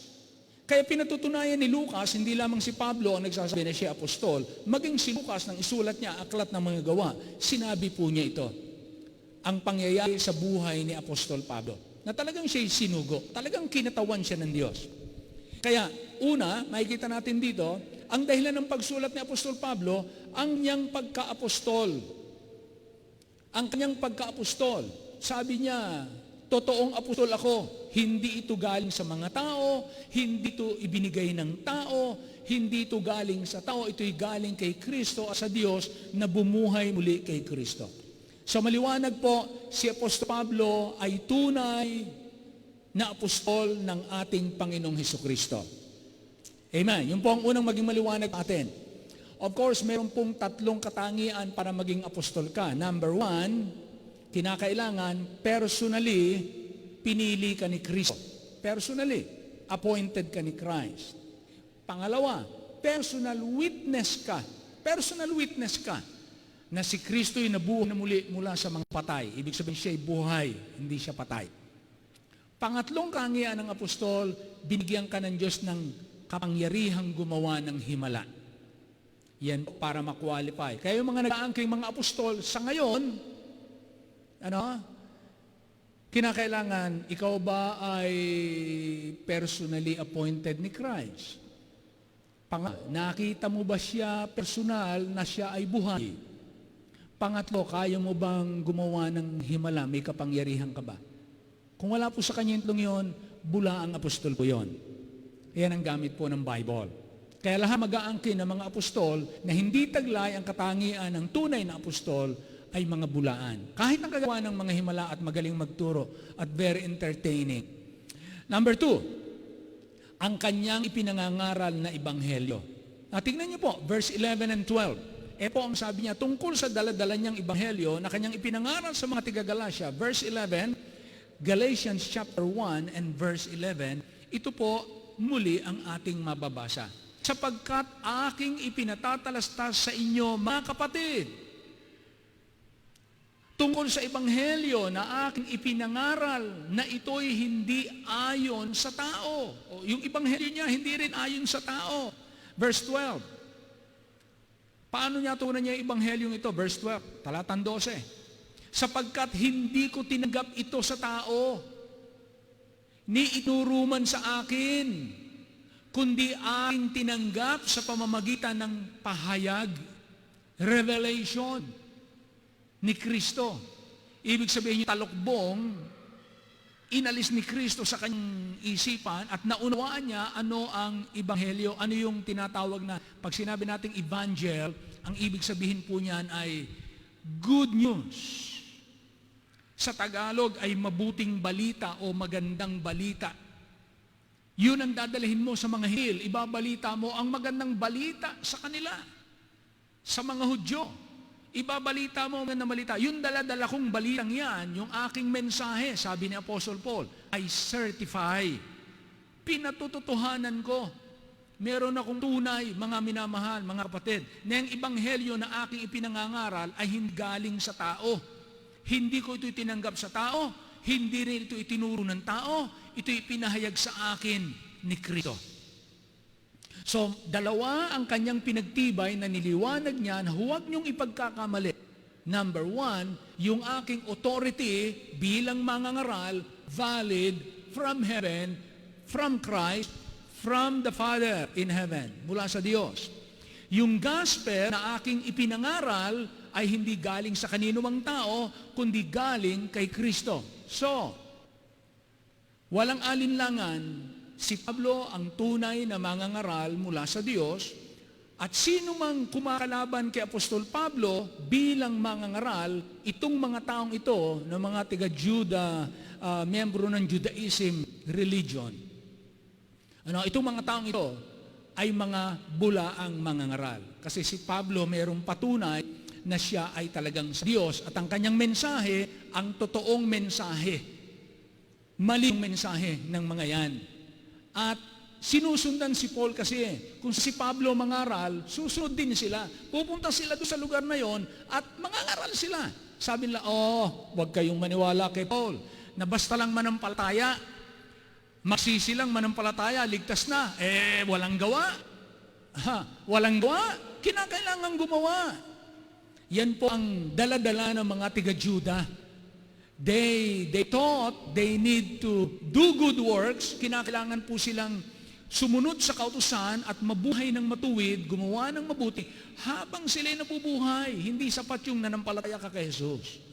Kaya pinatutunayan ni Lucas, hindi lamang si Pablo ang nagsasabi na siya apostol, maging si Lucas nang isulat niya aklat ng mga gawa, sinabi po niya ito, ang pangyayari sa buhay ni Apostol Pablo, na talagang siya'y sinugo, talagang kinatawan siya ng Diyos. Kaya, una, makikita natin dito, ang dahilan ng pagsulat ni Apostol Pablo, ang niyang pagka-apostol. Ang kanyang pagka-apostol, sabi niya, totoong apostol ako, hindi ito galing sa mga tao, hindi ito ibinigay ng tao, hindi ito galing sa tao, ito'y galing kay Kristo at sa Diyos na bumuhay muli kay Kristo. So maliwanag po, si Apostol Pablo ay tunay na apostol ng ating Panginoong Hesukristo. Amen. Yun po ang unang maging maliwanag natin. Of course, meron pong tatlong katangian para maging apostol ka. Number 1, kinakailangan personally pinili ka ni Kristo. Personally, appointed ka ni Christ. Pangalawa, personal witness ka. Personal witness ka na si Kristo'y nabuhay na muli mula sa mga patay. Ibig sabihin siya'y buhay, hindi siya patay. Pangatlong katangian ng apostol, binigyan ka ng Diyos ng kapangyarihang gumawa ng himala. Yan para ma-qualify. Kaya yung mga nag-aangking mga apostol sa ngayon, kinakailangan, ikaw ba ay personally appointed ni Christ? Nakita mo ba siya personal na siya ay buhay? Pangatlo, kaya mo bang gumawa ng himala? May kapangyarihan ka ba? Kung wala po sa kanya yung yun, bula ang apostol po yun. Yan ang gamit po ng Bible. Kaya lahat mag-aangkin ng mga apostol na hindi taglay ang katangian ng tunay na apostol ay mga bulaan. Kahit ang kagawa ng mga himala at magaling magturo at very entertaining. Number 2, ang kanyang ipinangangaral na ebanghelyo. Tingnan niyo po, verse 11 and 12. Po ang sabi niya, tungkol sa daladala niyang ebanghelyo na kanyang ipinangaral sa mga tiga-Galacia. Verse 11, Galatians chapter 1 and verse 11, ito po muli ang ating mababasa. Sapagkat aking ipinatatalastas sa inyo, mga kapatid, tungkol sa ebanghelyo na aking ipinangaral na ito'y hindi ayon sa tao. Yung ebanghelyo niya hindi rin ayon sa tao. Verse 12. Paano niya tunan niya yung ebanghelyong ito? Verse 12, talatang 12. Sapagkat hindi ko tinanggap ito sa tao, ni ituruman sa akin, kundi aking tinanggap sa pamamagitan ng pahayag, revelation. ni Kristo. Ibig sabihin yung talukbong, inalis ni Kristo sa kanyang isipan at naunawaan niya ano ang ebanghelyo, ano yung tinatawag na, pag sinabi nating evangel, ang ibig sabihin po niyan ay good news. Sa Tagalog ay mabuting balita o magandang balita. Yun ang dadalhin mo sa mga hil. Ibabalita mo ang magandang balita sa kanila. Sa mga Hudyo. Ibabalita mo ang magandang balita. Yung dala-dala kong balitang yan, yung aking mensahe, sabi ni Apostle Paul, I certify. Pinatututuhanan ko. Meron akong tunay, mga minamahal, mga kapatid, na yung ebanghelyo na aking ipinangangaral ay hindi galing sa tao. Hindi ko ito itinanggap sa tao, hindi rin ito itinuro ng tao, ito ipinahayag sa akin ni Kristo. So, dalawa ang kanyang pinagtibay na niliwanag niya na huwag niyong ipagkakamali. Number one, yung aking authority bilang mangangaral, valid from heaven, from Christ, from the Father in heaven, mula sa Diyos. Yung gospel na aking ipinangaral ay hindi galing sa kanino mang tao, kundi galing kay Kristo. So, walang alinlangan, si Pablo ang tunay na mangangaral mula sa Diyos, at sino mang kumakalaban kay Apostol Pablo bilang mangangaral, itong mga taong ito, na mga taga-Juda, miyembro ng Judaism religion. Itong mga taong ito ay mga bulaang mangangaral. Kasi si Pablo mayroong patunay na siya ay talagang sa Diyos at ang kanyang mensahe, ang totoong mensahe. Maling mensahe ng mga yan. At sinusundan si Paul kasi kung si Pablo mangaral, susunod din sila. Pupunta sila doon sa lugar na yon at mangangaral sila. Sabi nila, huwag kayong maniwala kay Paul na basta lang manampalataya, magsisi lang manampalataya, ligtas na. Walang gawa. Walang gawa. Kinakailangan gumawa. Yan po ang dala-dala ng mga tiga-Juda. They thought they need to do good works. Kinakailangan po silang sumunod sa kautusan at mabuhay ng matuwid, gumawa ng mabuti, habang sila'y nabubuhay. Hindi sapat yung nanampalataya ka kay Jesus.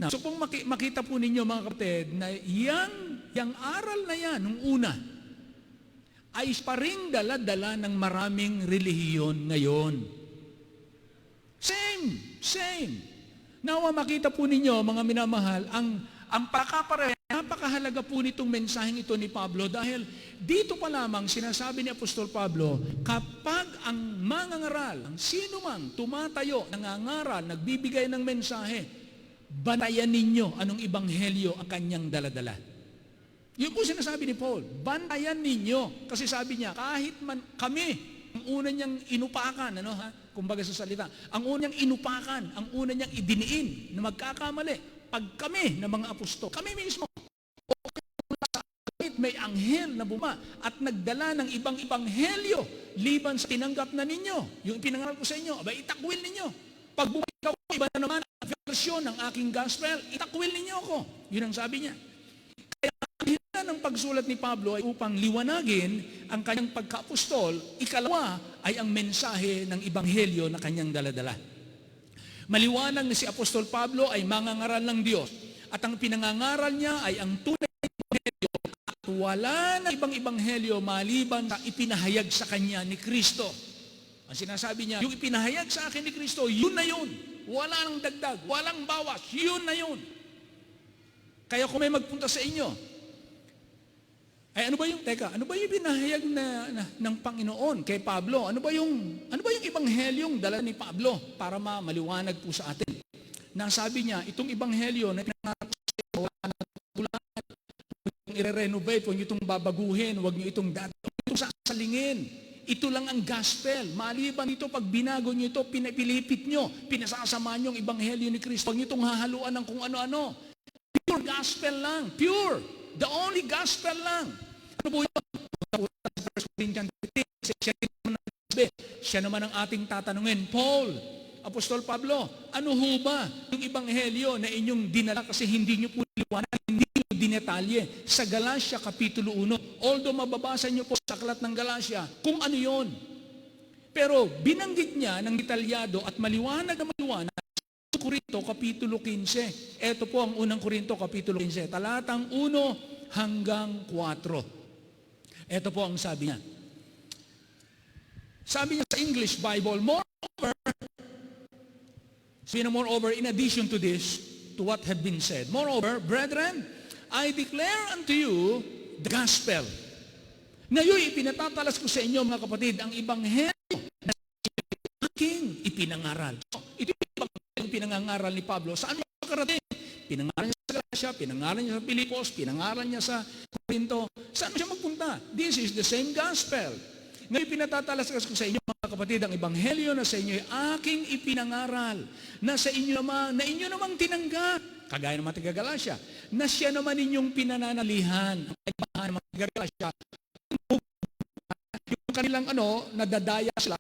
Now, so kung makita po ninyo mga kapatid, na yung aral na yan, nung una, ay paring dala-dala ng maraming relihiyon ngayon. Same. Nawa makita po ninyo, mga minamahal, ang napakahalaga po nitong mensaheng ito ni Pablo dahil dito pa lamang sinasabi ni Apostol Pablo, kapag ang mangangaral, ang sino mang tumatayo, nangangaral, nagbibigay ng mensahe, bantayan ninyo anong ebanghelyo ang kanyang daladala. Yun po sinasabi ni Paul, bantayan ninyo. Kasi sabi niya, kahit man kami, ang una niyang inupakan, kumbaga sa salita, ang una niyang inupakan, ang una niyang idiniin na magkakamali, pag kami na mga apostol, kami mismo, may anghel na buma at nagdala ng ibang ebanghelyo liban sa tinanggap na ninyo. Yung pinangaral ko sa inyo, itakwil ninyo. Pag bumikaw, iba na naman ang version ng aking gospel, itakwil ninyo ako. Yun ang sabi niya. Kaya ang ng pagsulat ni Pablo ay upang liwanagin ang kanyang pagka-apostol, ikalawa ay ang mensahe ng ebanghelyo na kanyang daladala. Maliwanag na si Apostol Pablo ay mangangaral ng Diyos at ang pinangangaral niya ay ang tunay na ebanghelyo at wala na ibang ebanghelyo maliban sa ipinahayag sa kanya ni Kristo. Ang sinasabi niya, yung ipinahayag sa akin ni Kristo, yun na yun. Wala nang dagdag, walang bawas, yun na yun. Kaya kung may magpunta sa inyo, ano ba yung pinahayag ng Panginoon kay Pablo? Ano ba yung ebanghelyong dala ni Pablo para maliwanag po sa atin? Nasabi niya, itong ebanghelyo na pinangarap sa iyo, wala na kulang. Huwag niyong i-renovate, huwag niyo itong babaguhin, huwag niyo itong itong sasalingin. Ito lang ang gospel. Maliban ito, pag binago niyo ito, pinipilipit niyo, pinasasama niyo ang ebanghelyo ni Kristo. Huwag niyo itong hahaluan ng kung ano-ano. Pure gospel lang. Pure. The only gospel lang. Ano po yun? Siya naman ang ating tatanungin. Paul, Apostol Pablo, ano ho ba yung ebanghelyo na inyong dinala kasi hindi nyo po liwanag, hindi nyo dinetalye sa Galatia Kapitulo 1. Although mababasa nyo po sa aklat ng Galatia kung ano yon. Pero binanggit niya ng detalyado at maliwanag na maliwanag sa Korinto Kapitulo 15. Ito po ang unang Korinto Kapitulo 15, talatang 1 hanggang 4. Ito po ang sabi niya. Sabi niya sa English Bible, moreover, in addition to this, to what have been said, moreover, brethren, I declare unto you the gospel. Ngayon, ipinatatalas ko sa inyo, mga kapatid, ang Ebanghelyo na aking ipinangaral. So, ito yung pinangangaral ni Pablo. Saan niya makarating? Pinangaral niya sa Galacia, pinangaral niya sa Pilipos, pinangaral niya sa Corinto. Saan siya magpunta? This is the same gospel. Ngayon, pinatatalas ko sa inyo, mga kapatid, ang Ebanghelyo na sa inyo ay aking ipinangaral, na sa inyo naman, na inyo namang tinanggap, kagaya ng mga taga-Galacia, na siya naman inyong pinananalihan. Ang kaibahan ng mga taga-Galacia, yung kanilang nadadaya sila,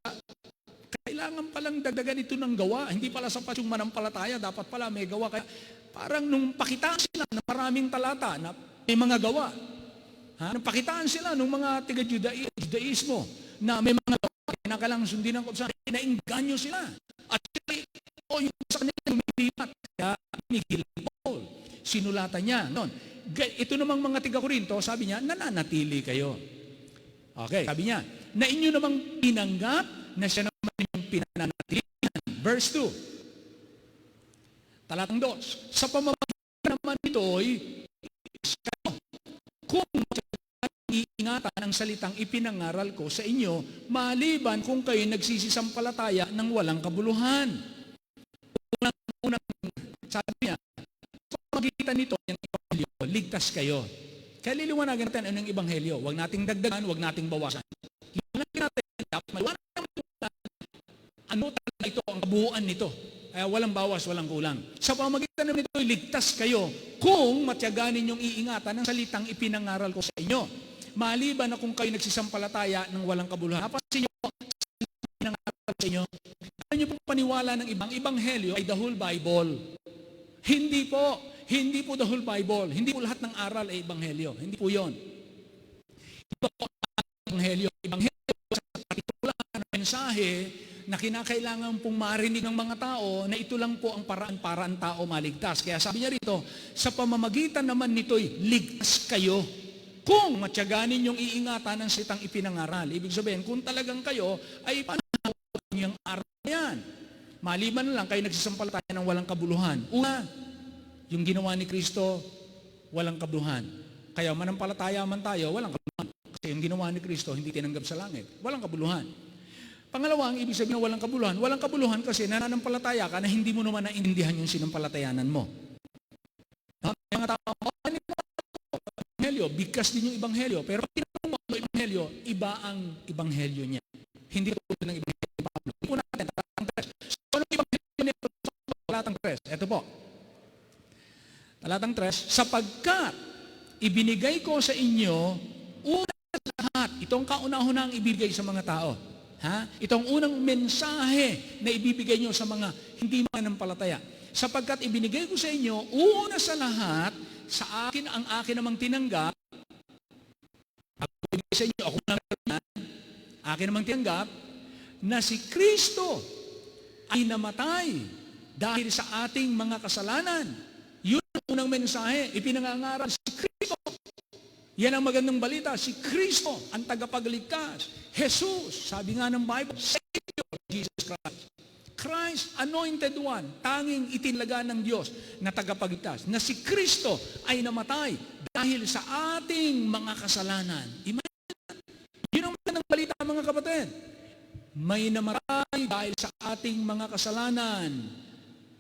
kailangan palang dagdagan ito ng gawa. Hindi pala sapat yung manampalataya, dapat pala may gawa. Kaya parang nung pakitaan sila na maraming talata na may mga gawa, nung pakitaan sila nung mga taga-Judaismo na may mga gawa, kinakalang sundin ang kutsa, nainganyo sila. At yung sa kanila lumilipat. Kaya pinigil Paul. Sinulatan niya. Ito namang mga taga-Korinto, sabi niya, nananatili kayo. Okay, sabi niya, na inyo namang pinanggap na siya naman yung pinananatilihan. Verse 2. Talatang 2. Sa pamamagitan naman ito'y kung iingatan ang salitang ipinangaral ko sa inyo, maliban kung kayo nagsisisampalataya ng walang kabuluhan. Unang sabi niya, sa pamamagitan nito, yung Ebanghelyo, ligtas kayo. Kaya liliwanagan natin anong Ebanghelyo. Huwag nating dagdagan, huwag nating bawasan. Liwanagin natin, maliwanag natin ano talaga ito, ang kabuuan nito. Walang bawas, walang kulang. Sa pamamagitan naman ito, ligtas kayo kung matiyaganin yung iingatan ng salitang ipinangaral ko sa inyo. Maliban na kung kayo nagsisampalataya ng walang kabuluhan. Napansin nyo, pinangaral sa inyo, ano nyo pong paniwala ng ibang Ebanghelyo ay the whole Bible. Hindi po the whole Bible. Hindi po lahat ng aral ay Ebanghelyo. Hindi po yun. Ito po ang Ebanghelyo. Ebanghelyo sa partikular na mensahe na kinakailangan pong marinig ng mga tao na ito lang po ang paraan para ang tao maligtas. Kaya sabi niya rito, sa pamamagitan naman nito'y ligtas kayo kung matiyaganin yung iingatan ng sitang ipinangaral. Ibig sabihin, kung talagang kayo ay panahon yung aral yan. Maliban lang kayo nagsisampalataya ng walang kabuluhan. Una, yung ginawa ni Kristo, walang kabuluhan. Kaya manampalataya man tayo, walang kabuluhan. Kasi yung ginawa ni Kristo, hindi tinanggap sa langit. Walang kabuluhan. Pangalawa, ang ibig sabihin ng walang kabuluhan. Walang kabuluhan kasi nananampalataya ka na hindi mo naman naintindihan yung sinampalatayanan mo. Yung mga tao, Ebanghelyo, bigkas din yung Ebanghelyo. Pero pinatong mo ang Ebanghelyo, iba ang Ebanghelyo niya. Hindi tulad ng Ebanghelyo ni Pablo. Hindi po natin, talatang 3. So, anong Ebanghelyo niya? Talatang 3. Ito po. Talatang 3, sapagkat ibinigay ko sa inyo una sa lahat, itong kauna-unang ibigay sa mga tao. Itong unang mensahe na ibibigay nyo sa mga hindi manampalataya. Sapagkat ibinigay ko sa inyo una sa lahat, sa akin ang akin namang tinanggap, ako ibigay sa inyo, ako nang akin namang tinanggap, na si Kristo ay namatay dahil sa ating mga kasalanan. Yun ang unang mensahe, ipinangangaral si Kristo. Yan ang magandang balita, si Kristo ang tagapagligtas. Jesus, sabi nga ng Bible, Savior, Jesus Christ. Christ, anointed one, tanging itinlaga ng Diyos na tagapagligtas. Na si Kristo ay namatay dahil sa ating mga kasalanan. Yun ang magandang balita, mga kapatid. May namatay dahil sa ating mga kasalanan.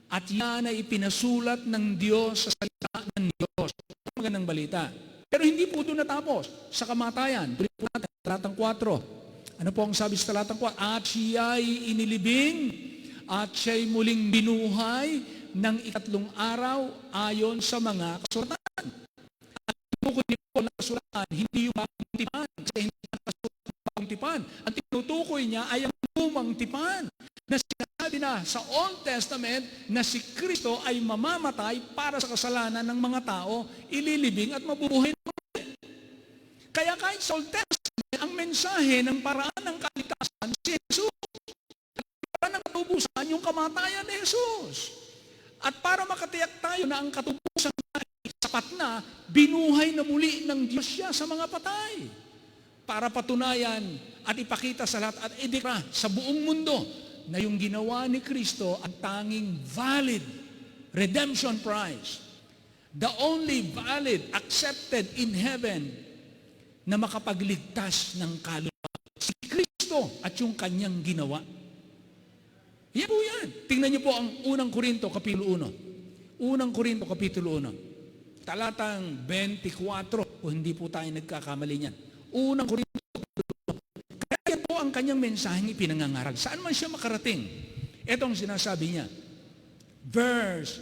At yan ay ipinasulat ng Diyos sa salita ng Diyos. Magandang balita. Pero hindi po doon natapos sa kamatayan. Tuloy po natin, talatang 4. Ano po ang sabi sa talatang 4? At siya'y inilibing at siya'y muling binuhay ng ikatlong araw ayon sa mga kasulatan. At tinutukoy po ng kasulatan, hindi yung bagong tipan. Kasi hindi nakasulat ng bagong tipan. Ang tinutukoy niya ay ang lumang tipan. Na sinasabi na sa Old Testament na si Kristo ay mamamatay para sa kasalanan ng mga tao, ililibing at mabubuhay na ulit. Kaya kahit sa Old Testament, ang mensahe ng paraan ng kaligtasan, si Jesus. katubusan yung kamatayan ni Jesus. At para makatiyak tayo na ang katubusan ay sapat na, binuhay na muli ng Diyos siya sa mga patay. Para patunayan at ipakita sa lahat at idikra sa buong mundo na yung ginawa ni Kristo ang tanging valid redemption price. The only valid, accepted in heaven na makapagligtas ng kaluluwa. Si Kristo at yung kanyang ginawa. Yan po yan. Tingnan niyo po ang unang Korinto, Kapitulo 1. Unang Korinto, Kapitulo 1. Talatang 24, kung hindi po tayo nagkakamali niyan. Unang Korinto, Kapitulo 1. Kaya yan po ang kanyang mensaheng ipinangangarag. Saan man siya makarating? Ito ang sinasabi niya. Verse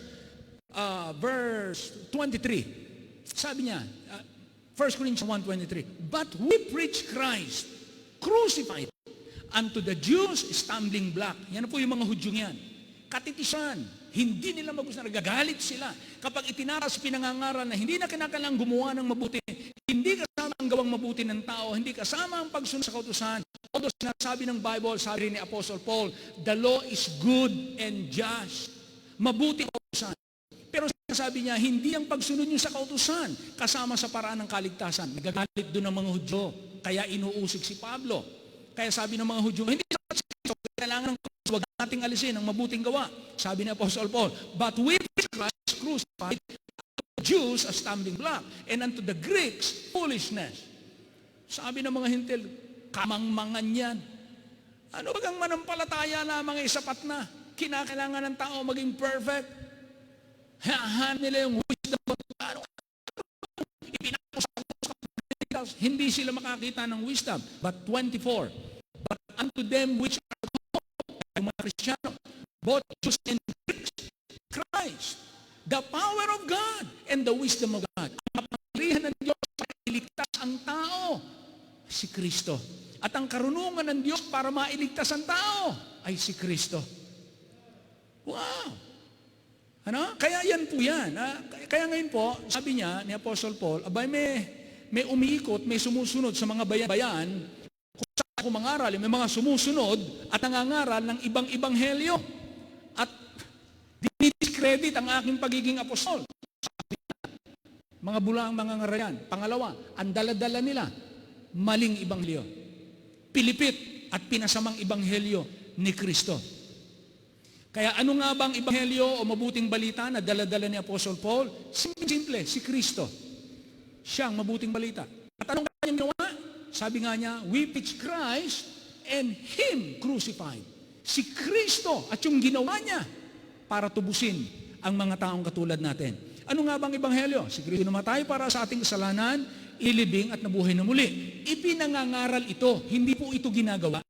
23. Sabi niya, 1 Corinthians 1:23, but we preach Christ crucified, unto the Jews stumbling block. Yan po yung mga Hudyong yan. Katitisan. Hindi nila magustuhan. Nagagalit sila. Kapag itinaras pinangangaral na hindi na kinakailangan gumawa ng mabuti, hindi kasama ang gawang mabuti ng tao, hindi kasama ang pagsunod sa kautusan. Although sinasabi ng Bible, sabi rin ni Apostle Paul, the law is good and just. Mabuti ang kautusan. Pero sabi niya, hindi ang pagsunod niyo sa kautusan kasama sa paraan ng kaligtasan. Nagagalit doon ng mga Hudyo. Kaya inuusig si Pablo. Kaya sabi ng mga Hudyo, hindi kailangan ng huwag nating alisin ang mabuting gawa. Sabi ni Apostle Paul, but we preach Christ crucified, unto the Jews a stumbling block, and unto the Greeks foolishness. Sabi ng mga Hintil, kamangmangan yan. Ano bagang manampalataya lamang ay sapat na? Kinakailangan ng tao maging perfect. Hahan nila yung wisdom. Hindi sila makakita ng wisdom. But 24, but unto them which are called, yung mga Kristiyano, both Jews and Greeks, Christ, the power of God and the wisdom of God. Ang kapangyarihan ng Diyos para iligtas ang tao, si Kristo. At ang karunungan ng Diyos para mailigtas ang tao, ay si Kristo. Wow! Ano? Kaya yan po yan. Kaya ngayon po, sabi niya ni Apostle Paul, abay may umiikot, may sumusunod sa mga bayan-bayan, kung saan ako mangaral, may mga sumusunod at nangangaral ng ibang ebanghelyo. At dinidiscredit ang aking pagiging apostol. Sabi niya, mga bulaang mga ngarayan. Pangalawa, ang daladala nila, maling ebanghelyo. Pilipit at pinasamang ebanghelyo ni Kristo. Kaya ano nga bang ebanghelyo o mabuting balita na dala-dala ni Apostle Paul? Simple, si Kristo. Siya ang mabuting balita. At anong kanyang ginawa? Sabi nga niya, we preach Christ and Him crucified. Si Kristo at yung ginawa niya para tubusin ang mga taong katulad natin. Ano nga bang ebanghelyo? Si Kristo namatay para sa ating kasalanan, ilibing at nabuhay na muli. Ipinangangaral ito. Hindi po ito ginagawa.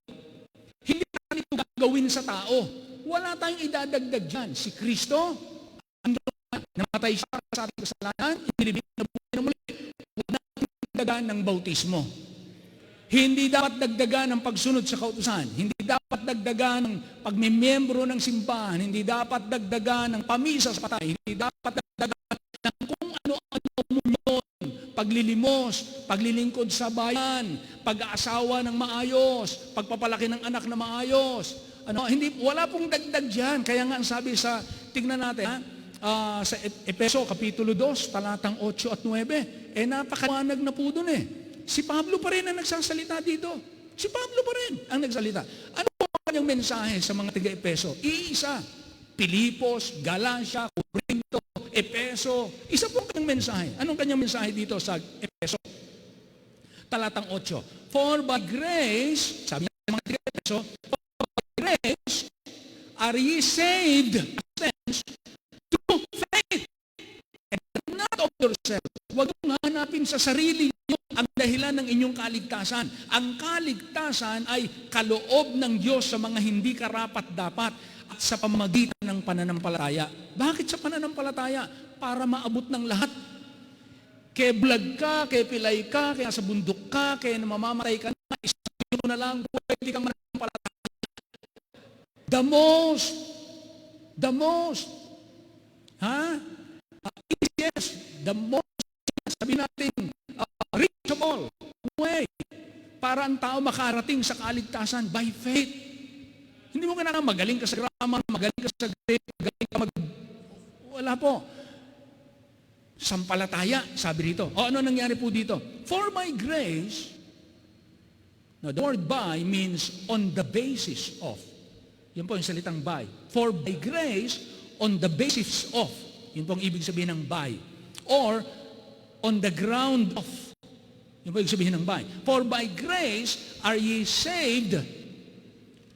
Hindi natin ito gagawin sa tao. Wala tayong idadagdag dyan. Si Kristo, namatay siya sa ating kasalanan, inilibing na buhay na muli. Huwag natin dagdagan ng bautismo. Hindi dapat dagdagan ng pagsunod sa kautusan. Hindi dapat dagdagan ng pagmemembro ng simbahan. Hindi dapat dagdagan ng pamisa sa patay. Hindi dapat dagdagan ng kung ano-ano komunyon, paglilimos, paglilingkod sa bayan, pag-aasawa ng maayos, pagpapalaki ng anak na maayos. Wala pong dagdag diyan. Kaya nga ang sabi sa, tingnan natin, sa Efeso, Kapitulo 2, talatang 8 at 9, napakaliwanag na po doon Si Pablo pa rin ang nagsasalita dito. Si Pablo pa rin ang nagsalita. Ano po ang kanyang mensahe sa mga taga-Efeso? Iisa. Pilipos, Galacia, Corinto, Efeso. Isa po ang kanyang mensahe. Anong kanyang mensahe dito sa Efeso? Talatang 8. For by grace, sabi niya mga taga-Efeso, grace, are ye saved through faith and not of yourselves. Huwag mong hanapin sa sarili niyo ang dahilan ng inyong kaligtasan. Ang kaligtasan ay kaloob ng Diyos sa mga hindi karapat-dapat at sa pamamagitan ng pananampalataya. Bakit sa pananampalataya? Para maabot ng lahat. Kaya vlog ka, kaya pilay ka, kaya sa bundok ka, kaya mamamatay ka na, isipin mo na lang, pwede kang mananampalataya. The most, the most, sabi natin, reachable way para ang tao makarating sa kaligtasan by faith. Hindi mo kailangan magaling ka sa grammar, magaling ka sa Greek, magaling ka Wala po. Sampalataya, sabi rito. O ano nangyari po dito? For by grace, no, the word by means on the basis of. Yun po yung salitang by. For by grace, on the basis of. Yun po ang ibig sabihin ng by. Or, on the ground of. Yun po yung sabihin ng by. For by grace are ye saved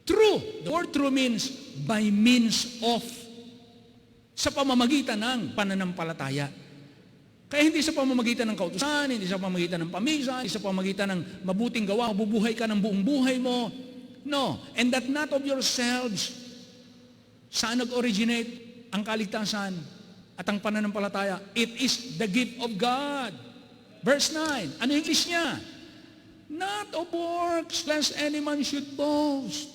through. The word through means by means of. Sa pamamagitan ng pananampalataya. Kaya hindi sa pamamagitan ng kautusan, hindi sa pamamagitan ng pamisa, hindi sa pamamagitan ng mabuting gawa, mabubuhay ka ng buong buhay mo. No. And that not of yourselves. Saan nag-originate ang kaligtasan at ang pananampalataya? It is the gift of God. Verse 9. Ano yung English niya? Not of works, lest any man should boast.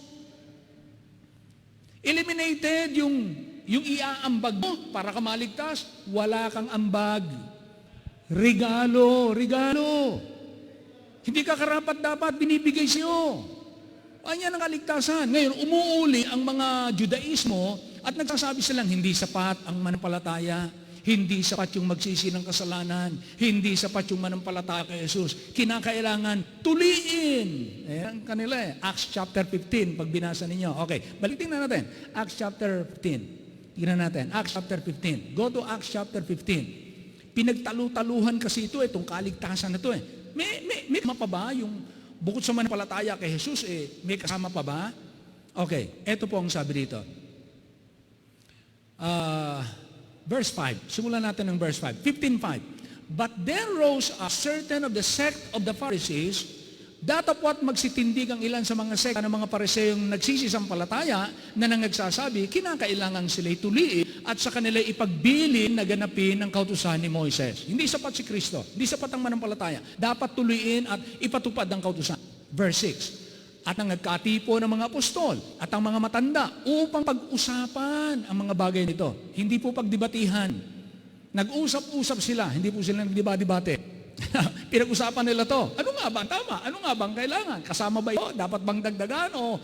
Eliminated yung iaambag mo para ka maligtas. Wala kang ambag. Regalo. Hindi ka karapat-dapat binibigay sa'yo. Yan ang kaligtasan. Ngayon, umuuli ang mga Judaismo at nagsasabi silang hindi sapat ang manampalataya, hindi sapat yung magsisi ng kasalanan, hindi sapat yung manampalataya kay Jesus. Kinakailangan tuliin. Ayan kanila Acts chapter 15, pag binasa ninyo. Okay, balik tingnan natin. Acts chapter 15. Tingnan natin. Acts chapter 15. Go to Acts chapter 15. Pinagtalu-taluhan kasi ito, itong kaligtasan na ito. May kasama pa ba yung bukod sa manampalataya kay Jesus, may kasama pa ba? Okay, ito po ang sabi dito. Verse 5. Simulan natin ng verse 5. 15:5. But there rose a certain of the sect of the Pharisees, datapwat magsitindig ang ilan sa mga sekta ng mga Pariseyong nagsisisampalataya na nagsasabi, kinakailangan sila'y tuliin at sa kanila ipagbilin na ganapin ang kautusan ni Moises. Hindi sapat si Kristo, hindi sapat ang manampalataya. Dapat tuliin at ipatupad ang kautusan. Verse 6. At ang nagkatipo ng mga apostol at ang mga matanda upang pag-usapan ang mga bagay nito. Hindi po pagdebatihan. Nag-usap-usap sila, hindi po sila nagdebate. Pinag-usapan nila to. Ano nga ba ang tama? Ano nga ba ang kailangan? Kasama ba ito? Dapat bang dagdagan? O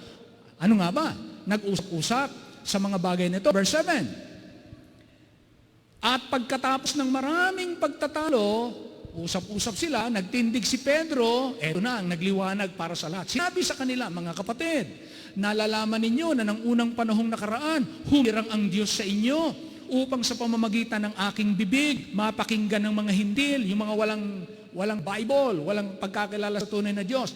ano nga ba? Nag-usap-usap sa mga bagay nito. Verse 7. At pagkatapos ng maraming pagtatalo, usap-usap sila, nagtindig si Pedro, eto na ang nagliwanag para sa lahat. Sinabi sa kanila, mga kapatid, nalalaman ninyo na ng unang panahong nakaraan, humirang ang Diyos sa inyo upang sa pamamagitan ng aking bibig, mapakinggan ng mga hindil, yung mga walang Bible, walang pagkakilala sa tunay na Diyos,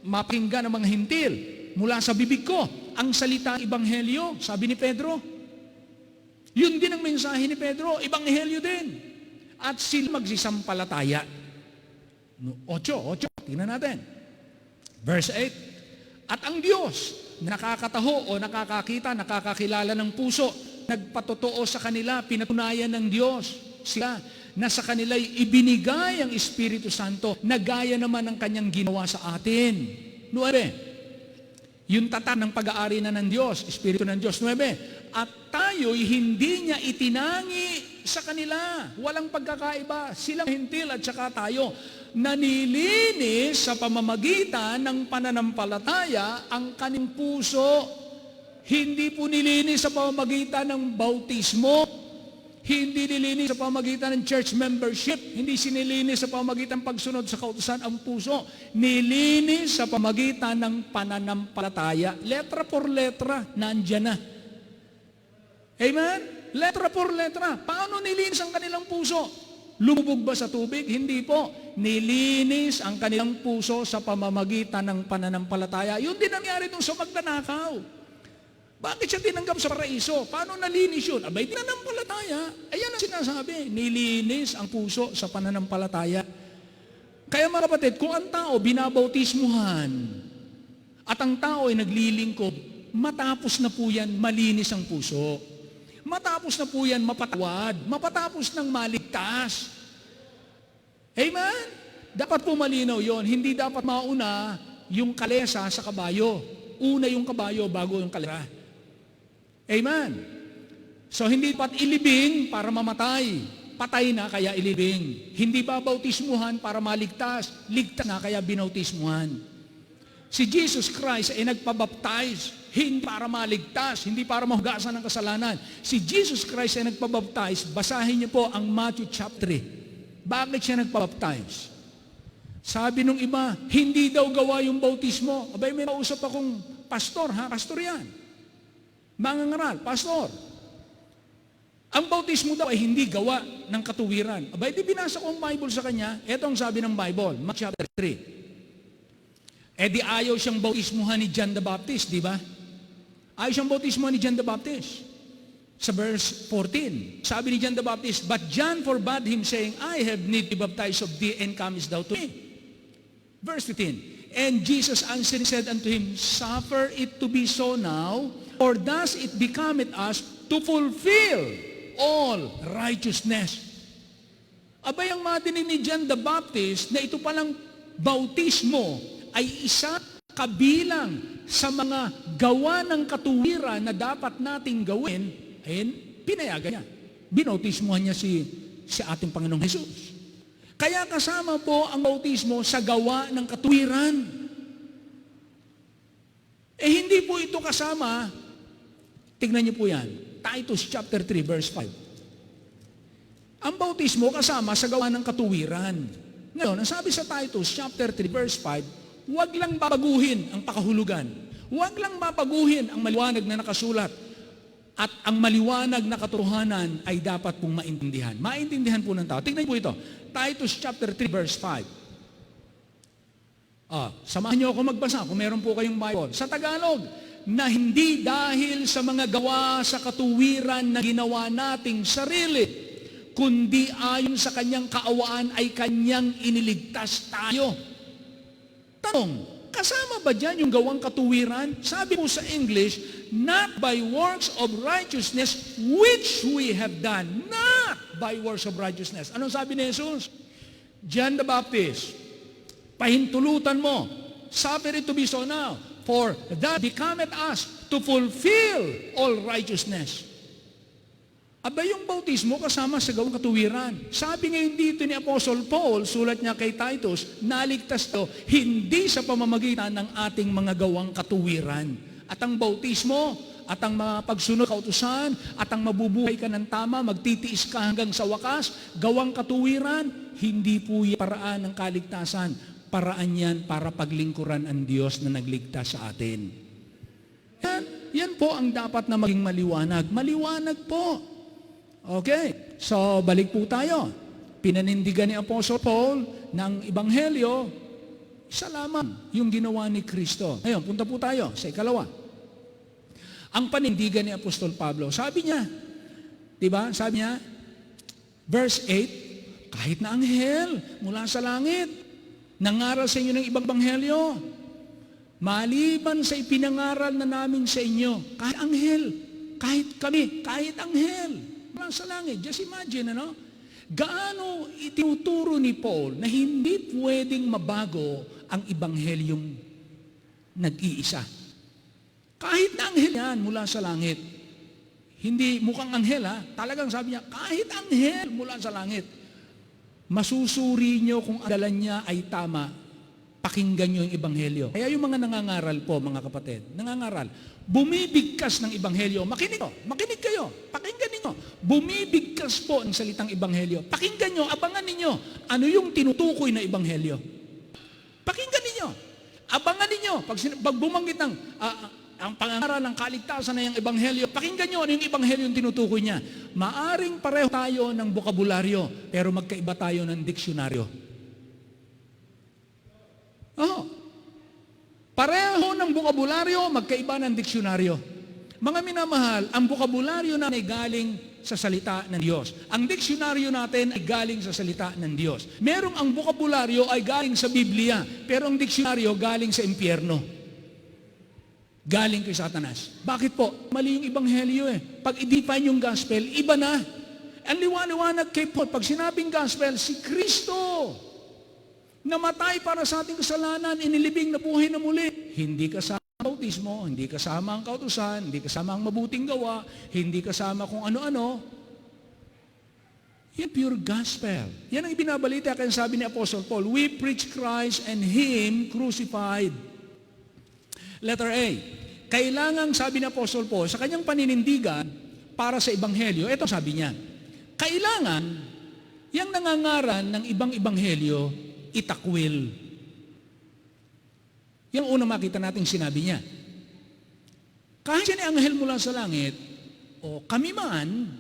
mapakinggan ng mga hindil mula sa bibig ko, ang salita Ebanghelyo, sabi ni Pedro. Yun din ang mensahe ni Pedro, Ebanghelyo din. At sila magsisampalataya. 8, tingnan natin. Verse 8. At ang Diyos, nakakataho o nakakakita, nakakakilala ng puso, nagpatotoo sa kanila, pinatunayan ng Diyos sila na sa kanila'y ibinigay ang Espiritu Santo na gaya naman ng kanyang ginawa sa atin. 9. Yung tata ng pag-aari na ng Diyos, Espiritu ng Diyos. 9. At tayo'y hindi niya itinangi sa kanila. Walang pagkakaiba. Silang hintil at saka tayo. Nanilinis sa pamamagitan ng pananampalataya ang kaning puso. Hindi po nilinis sa pamamagitan ng bautismo. Hindi nilinis sa pamamagitan ng church membership. Hindi sinilinis sa pamamagitan ng pagsunod sa kautusan ang puso. Nilinis sa pamamagitan ng pananampalataya. Letra por letra, nandyan na. Amen? Letra por letra. Paano nilinis ang kanilang puso? Lumubog ba sa tubig? Hindi po. Nilinis ang kanilang puso sa pamamagitan ng pananampalataya. Yun din nangyari nung sa magnanakaw. Bakit siya tinanggap sa paraiso? Paano nalinis yun? Abay, pananampalataya. Ayan ang sinasabi. Nilinis ang puso sa pananampalataya. Kaya mga kapatid, kung ang tao binabautismuhan at ang tao ay naglilingkod, matapos na po yan, malinis ang puso. Matapos na po yan, mapatawad. Mapatapos ng maligtas. Amen? Dapat po malinaw yon. Hindi dapat mauna yung kalesa sa kabayo. Una yung kabayo bago yung kalesa. Amen? So hindi dapat ilibing para mamatay. Patay na kaya ilibing. Hindi ba bautismuhan para maligtas? Ligtas na kaya binautismuhan. Si Jesus Christ ay nagpabaptize hindi para maligtas, hindi para mahugasan ng kasalanan. Si Jesus Christ ay nagpabaptize. Basahin niyo po ang Matthew chapter 3. Bakit siya nagpabaptize? Sabi nung iba, hindi daw gawa yung bautismo. Abay, may nausap akong pastor, pastor yan. Mangangaral, pastor. Ang bautismo daw ay hindi gawa ng katuwiran. Abay, di binasa ko ang Bible sa kanya. Ito ang sabi ng Bible, Matthew chapter 3. Eh di ayaw siyang bautismuhan ni John the Baptist, di ba? Ayaw siyang bautismuhan ni John the Baptist. Sa verse 14, sabi ni John the Baptist, "But John forbade him, saying, I have need to baptize of thee, and comest thou to me?" Verse 15, "And Jesus answering said unto him, Suffer it to be so now, or thus it becometh us to fulfill all righteousness." Abay, ang matinig ni John the Baptist na ito palang bautismo ay isa kabilang sa mga gawa ng katuwiran na dapat nating gawin, ayun, pinayagan niya. Binautismuhan niya si ating Panginoong Jesus. Kaya kasama po ang bautismo sa gawa ng katuwiran. Eh hindi po ito kasama, tignan niyo po yan, Titus chapter 3 verse 5. Ang bautismo kasama sa gawa ng katuwiran. Ngayon, ang sabi sa Titus chapter 3 verse 5, huwag lang babaguhin ang pakahulugan. Huwag lang babaguhin ang maliwanag na nakasulat. At ang maliwanag na katotohanan ay dapat pong maintindihan. Maintindihan po ng tao. Tingnan po ito. Titus chapter 3 verse 5. Samahan niyo ako magbasa kung meron po kayong Bible. Sa Tagalog, na hindi dahil sa mga gawa sa katuwiran na ginawa nating sarili, kundi ayon sa kanyang kaawaan ay kanyang iniligtas tayo. Tanong, kasama ba dyan yung gawang katuwiran? Sabi po sa English, not by works of righteousness which we have done. Not by works of righteousness. Anong sabi ni Jesus? John the Baptist, pahintulutan mo, suffer it to be so now, for that becometh us to fulfill all righteousness. Aba, yung bautismo kasama sa gawang katuwiran. Sabi ngayon dito ni Apostle Paul, sulat niya kay Titus, naligtas to hindi sa pamamagitan ng ating mga gawang katuwiran. At ang bautismo, at ang mga pagsunod kautusan, at ang mabubuhay ka ng tama, magtitiis ka hanggang sa wakas, gawang katuwiran, hindi po yan paraan ng kaligtasan. Paraan yan para paglingkuran ang Diyos na nagligtas sa atin. Yan po ang dapat na maging maliwanag. Maliwanag po. Okay, so balik po tayo. Pinanindigan ni Apostle Paul ng Ebanghelyo, isa lamang yung ginawa ni Kristo. Ngayon, punta po tayo sa ikalawa. Ang panindigan ni Apostol Pablo, sabi niya, diba? Sabi niya, verse 8, kahit na anghel mula sa langit, nangaral sa inyo ng ibang ebanghelyo, maliban sa ipinangaral na namin sa inyo, kahit anghel, kahit kami, kahit anghel, mula sa langit. Just imagine, ano? Gaano itinuturo ni Paul na hindi pwedeng mabago ang ibanghelyong nag-iisa. Kahit na anghel yan mula sa langit. Hindi mukhang anghel, ha? Talagang sabi niya, kahit anghel mula sa langit. Masusuri nyo kung ang dalan niya ay tama, pakinggan nyo yung ebanghelyo. Kaya yung mga nangangaral po, mga kapatid, nangangaral, bumibigkas ng ebanghelyo, makinig kayo, pakinggan ninyo. Bumibigkas po ang salitang ebanghelyo. Pakinggan nyo, abangan ninyo, ano yung tinutukoy na ebanghelyo. Pakinggan ninyo, abangan ninyo, pag bumanggit ng ang pangangaral ng kaligtasan na yung ebanghelyo, pakinggan nyo ano yung ebanghelyo yung tinutukoy niya. Maaring pareho tayo ng bokabularyo, pero magkaiba tayo ng diksyonaryo. Pareho ng bokabularyo, magkaiba ng diksyonaryo. Mga minamahal, ang bokabularyo natin ay galing sa salita ng Diyos. Ang diksyonaryo natin ay galing sa salita ng Diyos. Merong ang bokabularyo ay galing sa Biblia, pero ang diksyonaryo galing sa impyerno. Galing kay Satanas. Bakit po? Mali yung ebanghelyo eh. Pag i-define yung gospel, iba na. Ang liwanag kay Paul, pag sinabing gospel, si Kristo namatay para sa ating kasalanan, inilibing na buhay na muli. Hindi kasama ang bautismo, hindi kasama ang kautusan, hindi kasama ang mabuting gawa, hindi kasama kung ano-ano. Yan pure gospel. Yan ang ibinabalita kaya sabi ni Apostle Paul, we preach Christ and Him crucified. Letter A, Kailangan, sabi ni Apostol Paul, sa kanyang paninindigan para sa Ebanghelyo, ito sabi niya, kailangan yung nangangaral ng ibang Ebanghelyo, itakwil. Yung unang makita natin sinabi niya. Kahit siya ni anghel mula sa langit, o kami man,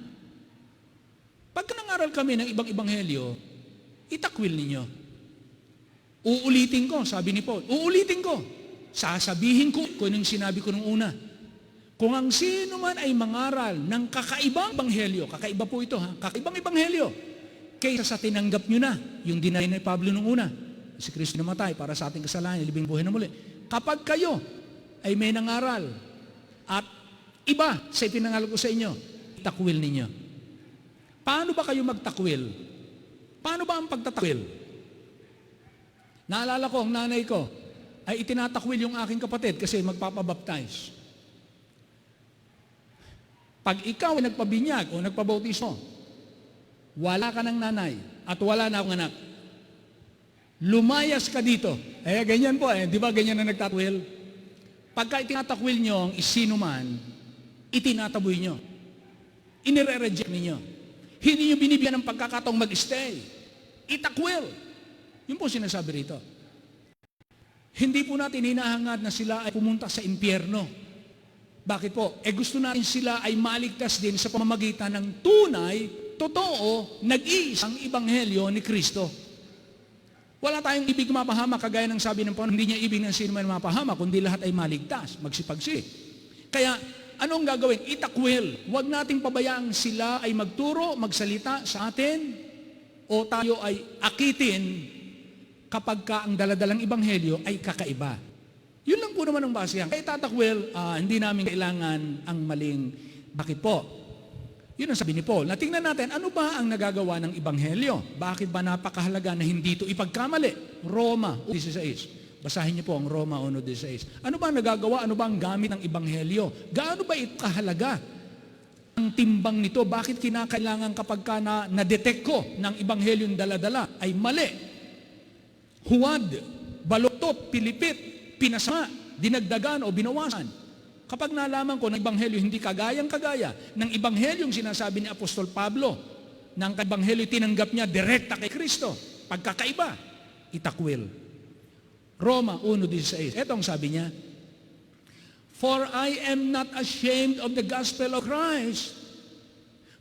pagka nangaral kami ng ibang Ebanghelyo, itakwil ninyo. Uulitin ko, sabi ni Paul, uulitin ko. Sasabihin ko kung anong sinabi ko nung una. Kung ang sino man ay mangaral ng kakaibang ebanghelyo, kakaiba po ito ha, kakaibang ebanghelyo, kaysa sa tinanggap nyo na, yung dinay ni Pablo nung una, si Kristo namatay para sa ating kasalanan, libing buhay na muli. Kapag kayo ay may nangaral at iba sa ipinangaral ko sa inyo, takwil ninyo. Paano ba kayo magtakwil? Paano ba ang pagtatakwil? Naalala ko, ang nanay ko, ay itinatakwil yung aking kapatid kasi magpapabaptize. Pag ikaw ay nagpabinyag o nagpabautismo, wala ka ng nanay at wala na akong anak, lumayas ka dito. Ganyan po di ba ganyan na nagtatakwil? Pagka itinatakwil nyo ang isino man, itinataboy nyo. Inire-reject ninyo. Hindi nyo binibigyan ng pagkakataong mag-stay. Itakwil. Yun po sinasabi rito. Hindi po natin hinahangad na sila ay pumunta sa impyerno. Bakit po? Gusto natin sila ay maligtas din sa pamamagitan ng tunay, totoo, nag-iisang ebanghelyo ni Kristo. Wala tayong ibig mapahamak, kagaya ng sabi ng Panginoon, hindi niya ibig ng sino man mapahamak, kundi lahat ay maligtas, magsipagsi. Kaya, anong gagawin? Itakwil. Huwag nating pabayaan sila ay magturo, magsalita sa atin, o tayo ay akitin kapag ka ang daladalang ebanghelyo ay kakaiba. Yun lang po naman ang basehan. Kaya tatakwil, hindi namin kailangan ang maling. Bakit po? Yun ang sabi ni Paul. Natingnan natin, ano ba ang nagagawa ng ebanghelyo? Bakit ba napakahalaga na hindi ito ipagkamali? Roma 16. Basahin niyo po ang Roma 1:16. Ano ba ang nagagawa? Ano ba ang gamit ng ebanghelyo? Gaano ba ito kahalaga? Ang timbang nito, bakit kinakailangan kapag ka na-detect ko ng ebanghelyong daladala ay mali? Huwad, baluktot, pilipit, pinasama, dinagdagan o binawasan. Kapag nalaman ko ng ebanghelyo hindi kagayang-kagaya ng ebanghelyong sinasabi ni Apostol Pablo, ng ebanghelyo tinanggap niya direkta kay Kristo, pagkakaiba, itakwil. Roma 1:16. Ito ang sabi niya, for I am not ashamed of the gospel of Christ,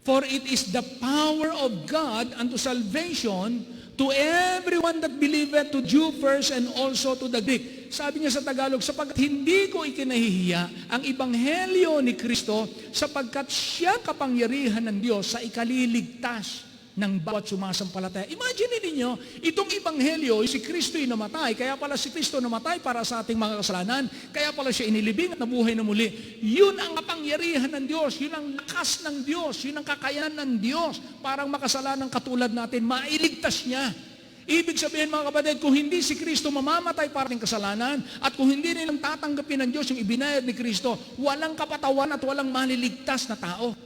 for it is the power of God unto salvation to everyone that believeth, to Jew first and also to the Greek. Sabi niya sa Tagalog, sapagkat hindi ko ikinahihiya ang ebanghelyo ni Kristo, sapagkat siya kapangyarihan ng Diyos sa ikaliligtas ng bawat sumasampalataya. Imagine ninyo, itong ebanghelyo, si Kristo'y namatay, kaya pala si Kristo namatay para sa ating mga kasalanan, kaya pala siya inilibing at nabuhay na muli. Yun ang kapangyarihan ng Diyos, yun ang lakas ng Diyos, yun ang kakayanan ng Diyos, parang makasalanang katulad natin, mailigtas niya. Ibig sabihin mga kapatid, kung hindi si Kristo mamamatay para ating kasalanan, at kung hindi nilang tatanggapin ng Diyos yung ibinayad ni Kristo, walang kapatawan at walang maliligtas na tao.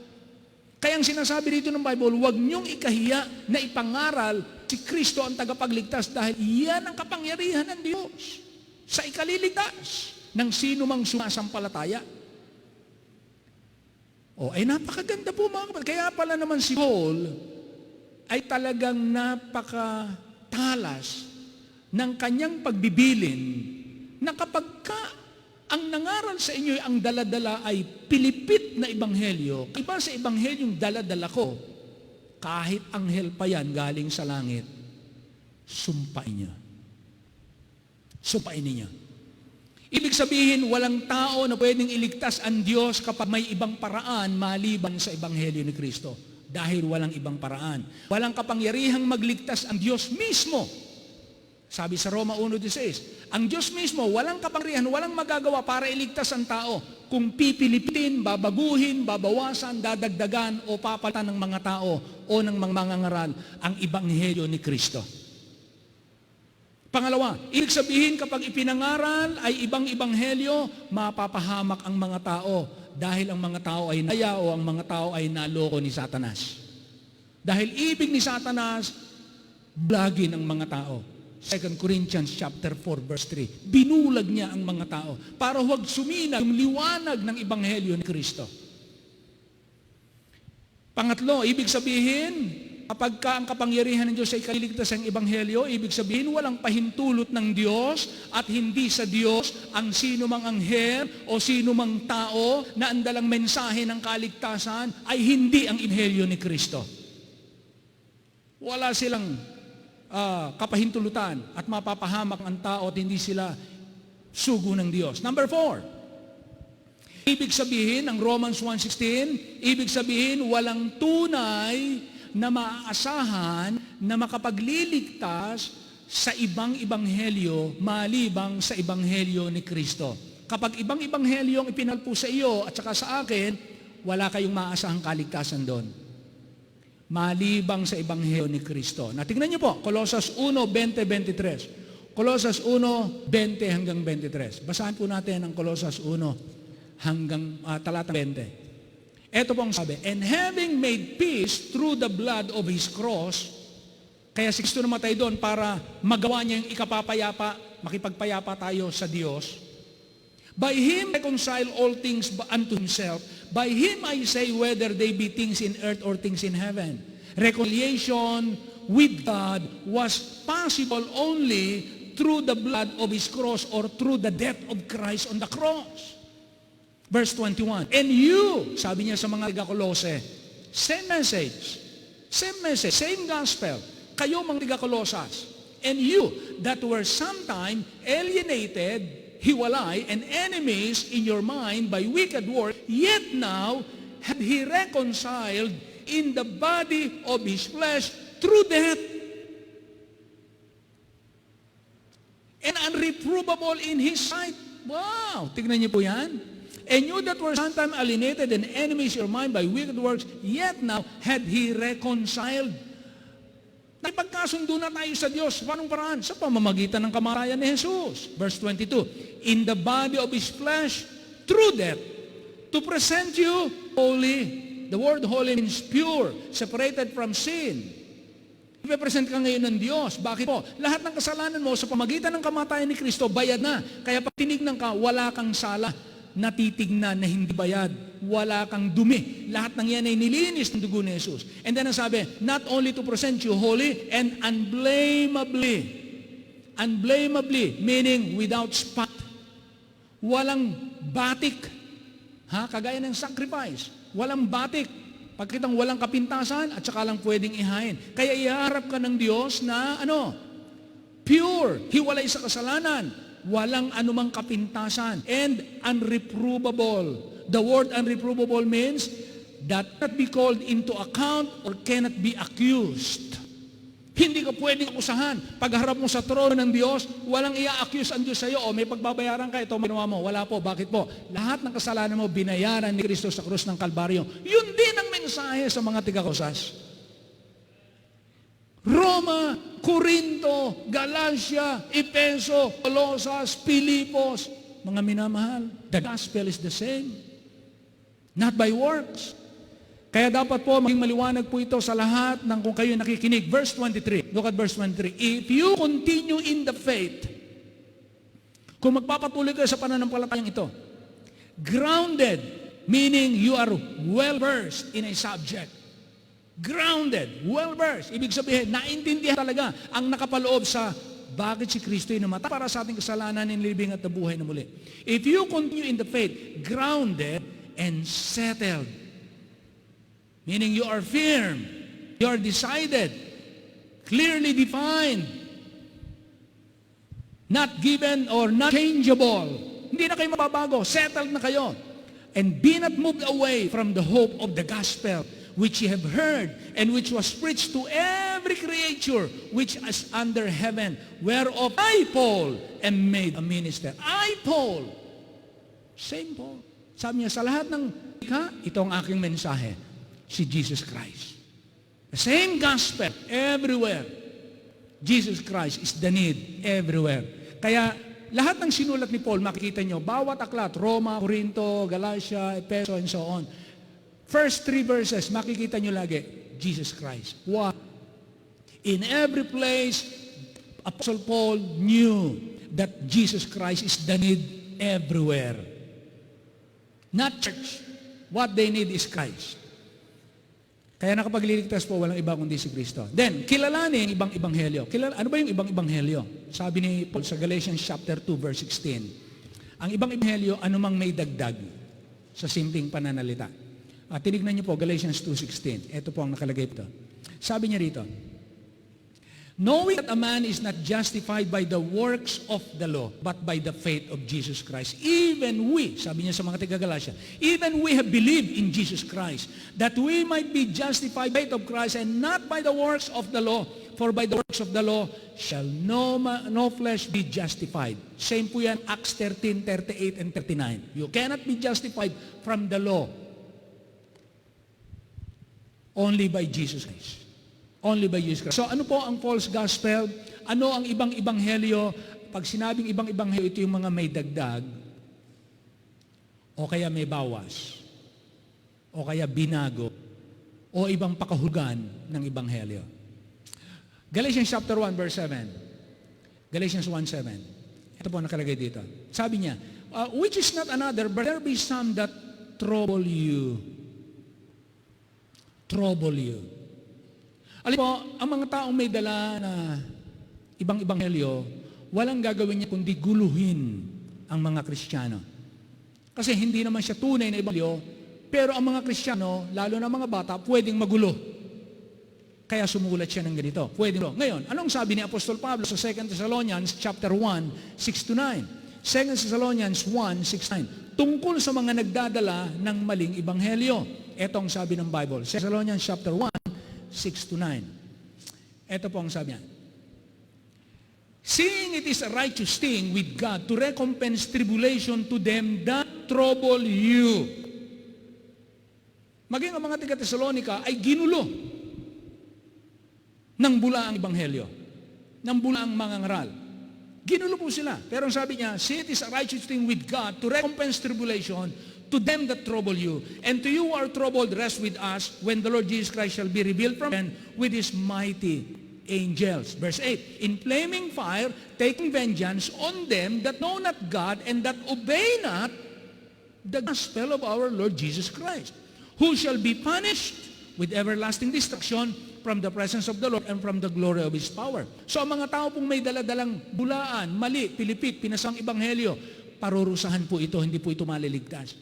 Kaya ang sinasabi dito ng Bible, huwag niyong ikahiya na ipangaral si Kristo ang tagapagligtas dahil iyan ang kapangyarihan ng Diyos sa ikaliligtas ng sino mang sumasampalataya. Ay napakaganda po mga kapatid. Kaya pala naman si Paul ay talagang napakatalas ng kanyang pagbibilin na kapag ang nangaral sa inyo ang daladala ay pilipit na ebanghelyo, iba sa ebanghelyong daladala ko, kahit anghel pa yan galing sa langit, sumpain niya. Sumpain niya. Ibig sabihin, walang tao na pwedeng iligtas ang Diyos kapag may ibang paraan maliban sa ebanghelyo ni Kristo. Dahil walang ibang paraan. Walang kapangyarihang magligtas ang Diyos mismo. Sabi sa Roma 1:16, ang Diyos mismo, walang kapangyarihan, walang magagawa para iligtas ang tao kung pipilipitin, babaguhin, babawasan, dadagdagan o papalitan ng mga tao o ng mga mangangaral ang ebanghelyo ni Kristo. Pangalawa, ibig sabihin kapag ipinangaral ay ibang ebanghelyo, mapapahamak ang mga tao dahil ang mga tao ay naya o ang mga tao ay naloko ni Satanas. Dahil ibig ni Satanas, blagin ang mga tao. 2 Corinthians chapter 4 verse 3. Binulag niya ang mga tao para huwag suminag yung liwanag ng Ebanghelyo ni Kristo. Pangatlo, ibig sabihin, kapag ang kapangyarihan ng Diyos ay kaliligtas ang Ebanghelyo, ibig sabihin walang pahintulot ng Diyos at hindi sa Diyos ang sino mang anghel o sino mang tao na ang dalang mensahe ng kaligtasan ay hindi ang Ebanghelyo ni Kristo. Wala silang kapahintulutan at mapapahamak ang tao at hindi sila sugo ng Diyos. Number 4, ibig sabihin, ang Romans 1:16, ibig sabihin walang tunay na maaasahan na makapagliligtas sa ibang ebanghelyo malibang sa ebanghelyo ni Kristo. Kapag ibang ebanghelyo ang ipinalpo sa iyo at saka sa akin, wala kayong maaasahang kaligtasan doon. Malibang sa ebanghelyo ni Kristo. Na tingnan niyo po, Colosas 1:20-23. Colosas 1:20 hanggang 23. Basahin po natin ang Colosas 1 hanggang talatang 20. Ito pong sabi, and having made peace through the blood of His cross, kaya si Kristo namatay doon para magawa niya yung ikapapayapa, makipagpayapa tayo sa Diyos. By Him reconcile all things unto Himself. By Him I say whether they be things in earth or things in heaven. Reconciliation with God was possible only through the blood of His cross or through the death of Christ on the cross. Verse 21, and you, sabi niya sa mga taga-Kolose, same message, same gospel, kayo mga taga-Kolosas, and you that were sometime alienated, hiwalay, and enemies in your mind by wicked work, yet now had He reconciled in the body of His flesh through death, and unreprovable in His sight. Wow! Tignan niyo po yan. And you that were sometime alienated and enemies in your mind by wicked works, yet now had He reconciled. Nakipagkasundo na tayo sa Diyos. Paanong paraan? Sa pamamagitan ng kamatayan ni Jesus. Verse 22, in the body of His flesh, through death, to present you holy. The word holy means pure, separated from sin. Ipe-present ka ngayon ng Diyos. Bakit po? Lahat ng kasalanan mo sa pamamagitan ng kamatayan ni Kristo, bayad na. Kaya pag tinignan ka, wala kang sala. Natitignan na hindi bayad. Wala kang dumi. Lahat ng yan ay nilinis ng dugo ni Jesus. And then ang sabi, not only to present you holy and unblameably. Unblameably, meaning without spot. Walang batik. Kagaya ng sacrifice. Walang batik. Pagkitang walang kapintasan at saka lang pwedeng ihain. Kaya iharap ka ng Diyos na pure, hiwalay sa kasalanan, walang anumang kapintasan, and unreprovable. The word unreprovable means that cannot be called into account or cannot be accused. Hindi ka pwedeng akusahan. Pagharap mo sa trono ng Diyos, walang i-accuse ang Diyos sa iyo, may pagbabayaran ka, ito ginawa mo. Wala po. Bakit po? Lahat ng kasalanan mo, binayaran ni Kristo sa krus ng Kalbaryo. Yun din ang mensahe sa mga taga-Kolosas. Roma, Corinto, Galacia, Efeso, Colosas, Filipos, mga minamahal, the gospel is the same. Not by works. Kaya dapat po maging maliwanag po ito sa lahat ng kung kayo nakikinig. Verse 23. Look at verse 23. If you continue in the faith, kung magpapatuloy kayo sa pananampalatayang ito, grounded, meaning you are well-versed in a subject. Grounded, well-versed. Ibig sabihin, naintindihan talaga ang nakapaloob sa bakit si Kristo ay namatay para sa ating kasalanan, nilibing at nabuhay na muli. If you continue in the faith, grounded and settled, meaning you are firm, you are decided, clearly defined, not given or not changeable. Hindi na kayo mababago, settled na kayo. And be not moved away from the hope of the gospel, which ye have heard, and which was preached to every creature which is under heaven, whereof I, Paul, am made a minister. I, Paul. Same Paul. Sabi niya, sa lahat ng ito ang aking mensahe, si Jesus Christ. The same gospel everywhere. Jesus Christ is the need everywhere. Kaya lahat ng sinulat ni Paul, makikita nyo, bawat aklat, Roma, Corinto, Galatia, Efeso, and so on. First 3 verses, makikita nyo lagi, Jesus Christ. Why? In every place, Apostle Paul knew that Jesus Christ is the need everywhere. Not church. What they need is Christ. Kaya nakapagliligtas po, walang iba kundi si Kristo. Then, kilalanin ibang ibanghelyo. Ano ba yung ibang ibanghelyo? Sabi ni Paul sa Galatians chapter 2, verse 16. Ang ibang ibanghelyo, anumang may dagdag sa simpleng pananalita. Tinignan niyo po, Galatians 2:16. Ito po ang nakalagay ito. Sabi niya rito, knowing that a man is not justified by the works of the law, but by the faith of Jesus Christ. Even we, sabi niya sa mga taga-Galatia, even we have believed in Jesus Christ, that we might be justified by the faith of Christ and not by the works of the law. For by the works of the law shall no flesh be justified. Same po yan, Acts 13, 38 and 39. You cannot be justified from the law. Only by Jesus Christ. Only by Jesus Christ. So ano po ang false gospel? Ano ang ibang ibanghelyo? Pag sinabing ibang ibanghelyo, ito yung mga may dagdag, o kaya may bawas, o kaya binago, o ibang pakahulugan ng ibanghelyo. Galatians chapter 1 verse 7. Galatians 1:7. Ito po nakalagay dito. Sabi niya, which is not another, but there be some that trouble you. Trouble you. Alam po, ang mga taong may dala na ibang ibanghelyo, walang gagawin niya kundi guluhin ang mga Kristiyano. Kasi hindi naman siya tunay na ibanghelyo, pero ang mga Kristiyano, lalo na mga bata, pwedeng magulo. Kaya sumulat siya ng ganito. Pwedeng magulo. Ngayon, anong sabi ni Apostol Pablo sa 2 Thessalonians chapter 1, 6-9? 2 Thessalonians 1, 6-9. Tungkol sa mga nagdadala ng maling ibanghelyo. Ito ang sabi ng Bible. 2 Thessalonians chapter 1, 6-9. Ito po ang sabi niya. Seeing it is a righteous thing with God to recompense tribulation to them that trouble you. Maging ang mga taga-Tesalonika ay ginulo ng bulaang ibanghelyo, ng bulaang mangangaral. Ginulo po sila. Pero ang sabi niya, see it is a righteous thing with God to recompense tribulation to them that trouble you. And to you who are troubled, rest with us when the Lord Jesus Christ shall be revealed from heaven with His mighty angels. Verse 8, in flaming fire, taking vengeance on them that know not God and that obey not the gospel of our Lord Jesus Christ, who shall be punished with everlasting destruction from the presence of the Lord and from the glory of His power. So ang mga tao pong may daladalang bulaan, mali, pilipit, pinasang ibanghelyo, parurusahan po ito, hindi po ito maliligtas.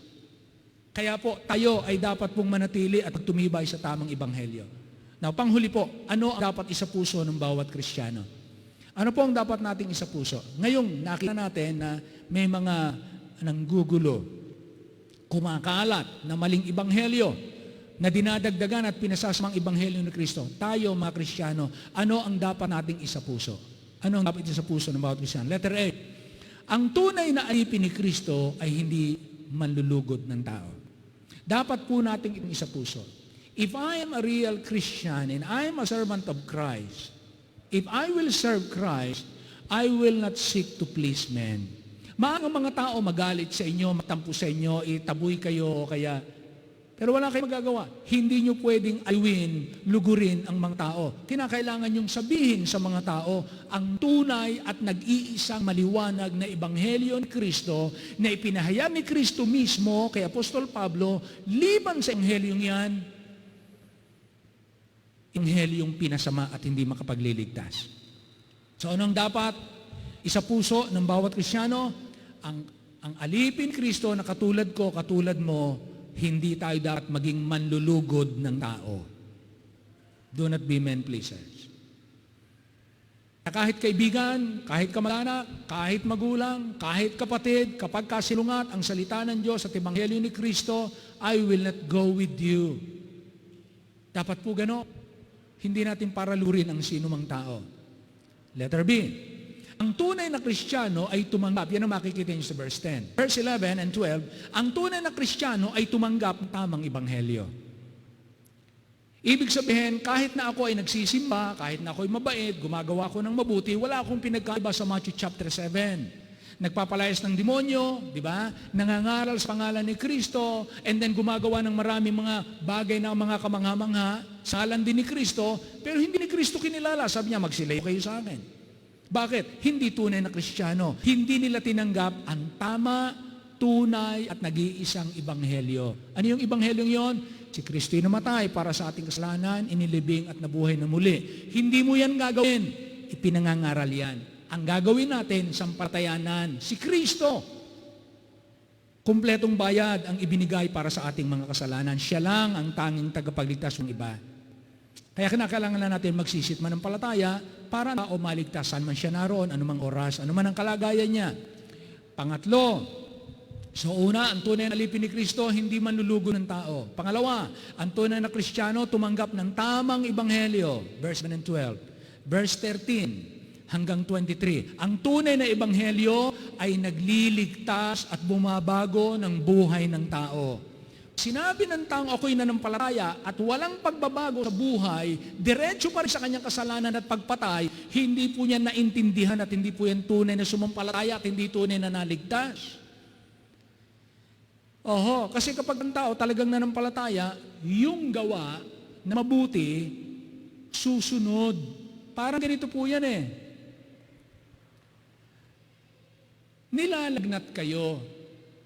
Kaya po, tayo ay dapat pong manatili at tumibay sa tamang ibanghelyo. Now, panghuli po, ano ang dapat isapuso ng bawat Kristiyano? Ano po ang dapat nating isapuso? Ngayong nakita natin na may mga nanggugulo, kumakalat na maling ibanghelyo, na dinadagdagan at pinasasamang ibanghelyo ni Kristo. Tayo, mga Kristiyano, ano ang dapat nating isapuso? Ano ang dapat isapuso ng bawat Kristiyano? Letter A, ang tunay na alipin ni Kristo ay hindi manlulugod ng tao. Dapat po nating isapuso. If I am a real Christian and I am a servant of Christ, if I will serve Christ, I will not seek to please men. Maang mga tao magalit sa inyo, matampo sa inyo, itaboy kayo, kaya pero wala kayong magagawa. Hindi nyo pwedeng aliwin, lugurin ang mga tao. Kinakailangan nyong sabihin sa mga tao ang tunay at nag-iisang maliwanag na ebanghelyo ni Kristo na ipinahayag ni Kristo mismo kay Apostol Pablo, liban sa ebanghelyong yan, ebanghelyong pinasama at hindi makapagliligtas. So anong dapat isapuso ng bawat Kristiyano? Ang alipin Kristo na katulad ko, katulad mo, hindi tayo dapat maging manlulugod ng tao. Do not be men pleasers. Kahit kaibigan, kahit kamag-anak, kahit magulang, kahit kapatid, kapag kasilungat ang salita ng Diyos at ebanghelyo ni Kristo, I will not go with you. Dapat po gano'n. Hindi natin paralurin ang sinumang tao. Letter B. Ang tunay na Kristiyano ay tumanggap. Yan ang makikita niyo sa verse 10. Verse 11 and 12, ang tunay na Kristiyano ay tumanggap ng tamang ebanghelyo. Ibig sabihin, kahit na ako ay nagsisimba, kahit na ako ay mabait, gumagawa ko ng mabuti, wala akong pinagkaiba sa Matthew chapter 7. Nagpapalayas ng demonyo, di ba? Nangangaral sa pangalan ni Kristo, and then gumagawa ng maraming mga bagay na mga kamangha-mangha, sa ngalan din ni Kristo, pero hindi ni Kristo kinilala. Sabi niya, magsilayo kayo sa akin. Bakit? Hindi tunay na Kristiyano. Hindi nila tinanggap ang tama, tunay at nag-iisang ebanghelyo. Ano yung ebanghelyong yon? Si Kristo ay namatay para sa ating kasalanan, inilibing at nabuhay na muli. Hindi mo yan gagawin. Ipinangangaral yan. Ang gagawin natin, sampatayanan, si Kristo. Kumpletong bayad ang ibinigay para sa ating mga kasalanan. Siya lang ang tanging tagapagligtas ng iba. Kaya kinakailangan na natin magsisit mananampalataya para tao maligtas saan man siya naroon, anumang oras, anuman ang kalagayan niya. Pangatlo, so una, ang tunay na alipin ni Kristo, hindi manlulugo ng tao. Pangalawa, ang tunay na Kristiyano tumanggap ng tamang ebanghelyo. Verse 1 and 12. Verse 13 hanggang 23. Ang tunay na ebanghelyo ay nagliligtas at bumabago ng buhay ng tao. Sinabi ng taong ako'y nanampalataya at walang pagbabago sa buhay, diretso pa rin sa kanyang kasalanan at pagpatay, hindi po niya naintindihan at hindi po yan tunay na sumampalataya at hindi tunay na naligtas. Oho, kasi kapag ang tao talagang nanampalataya, yung gawa na mabuti, susunod. Parang ganito po yan eh. Nilalagnat kayo.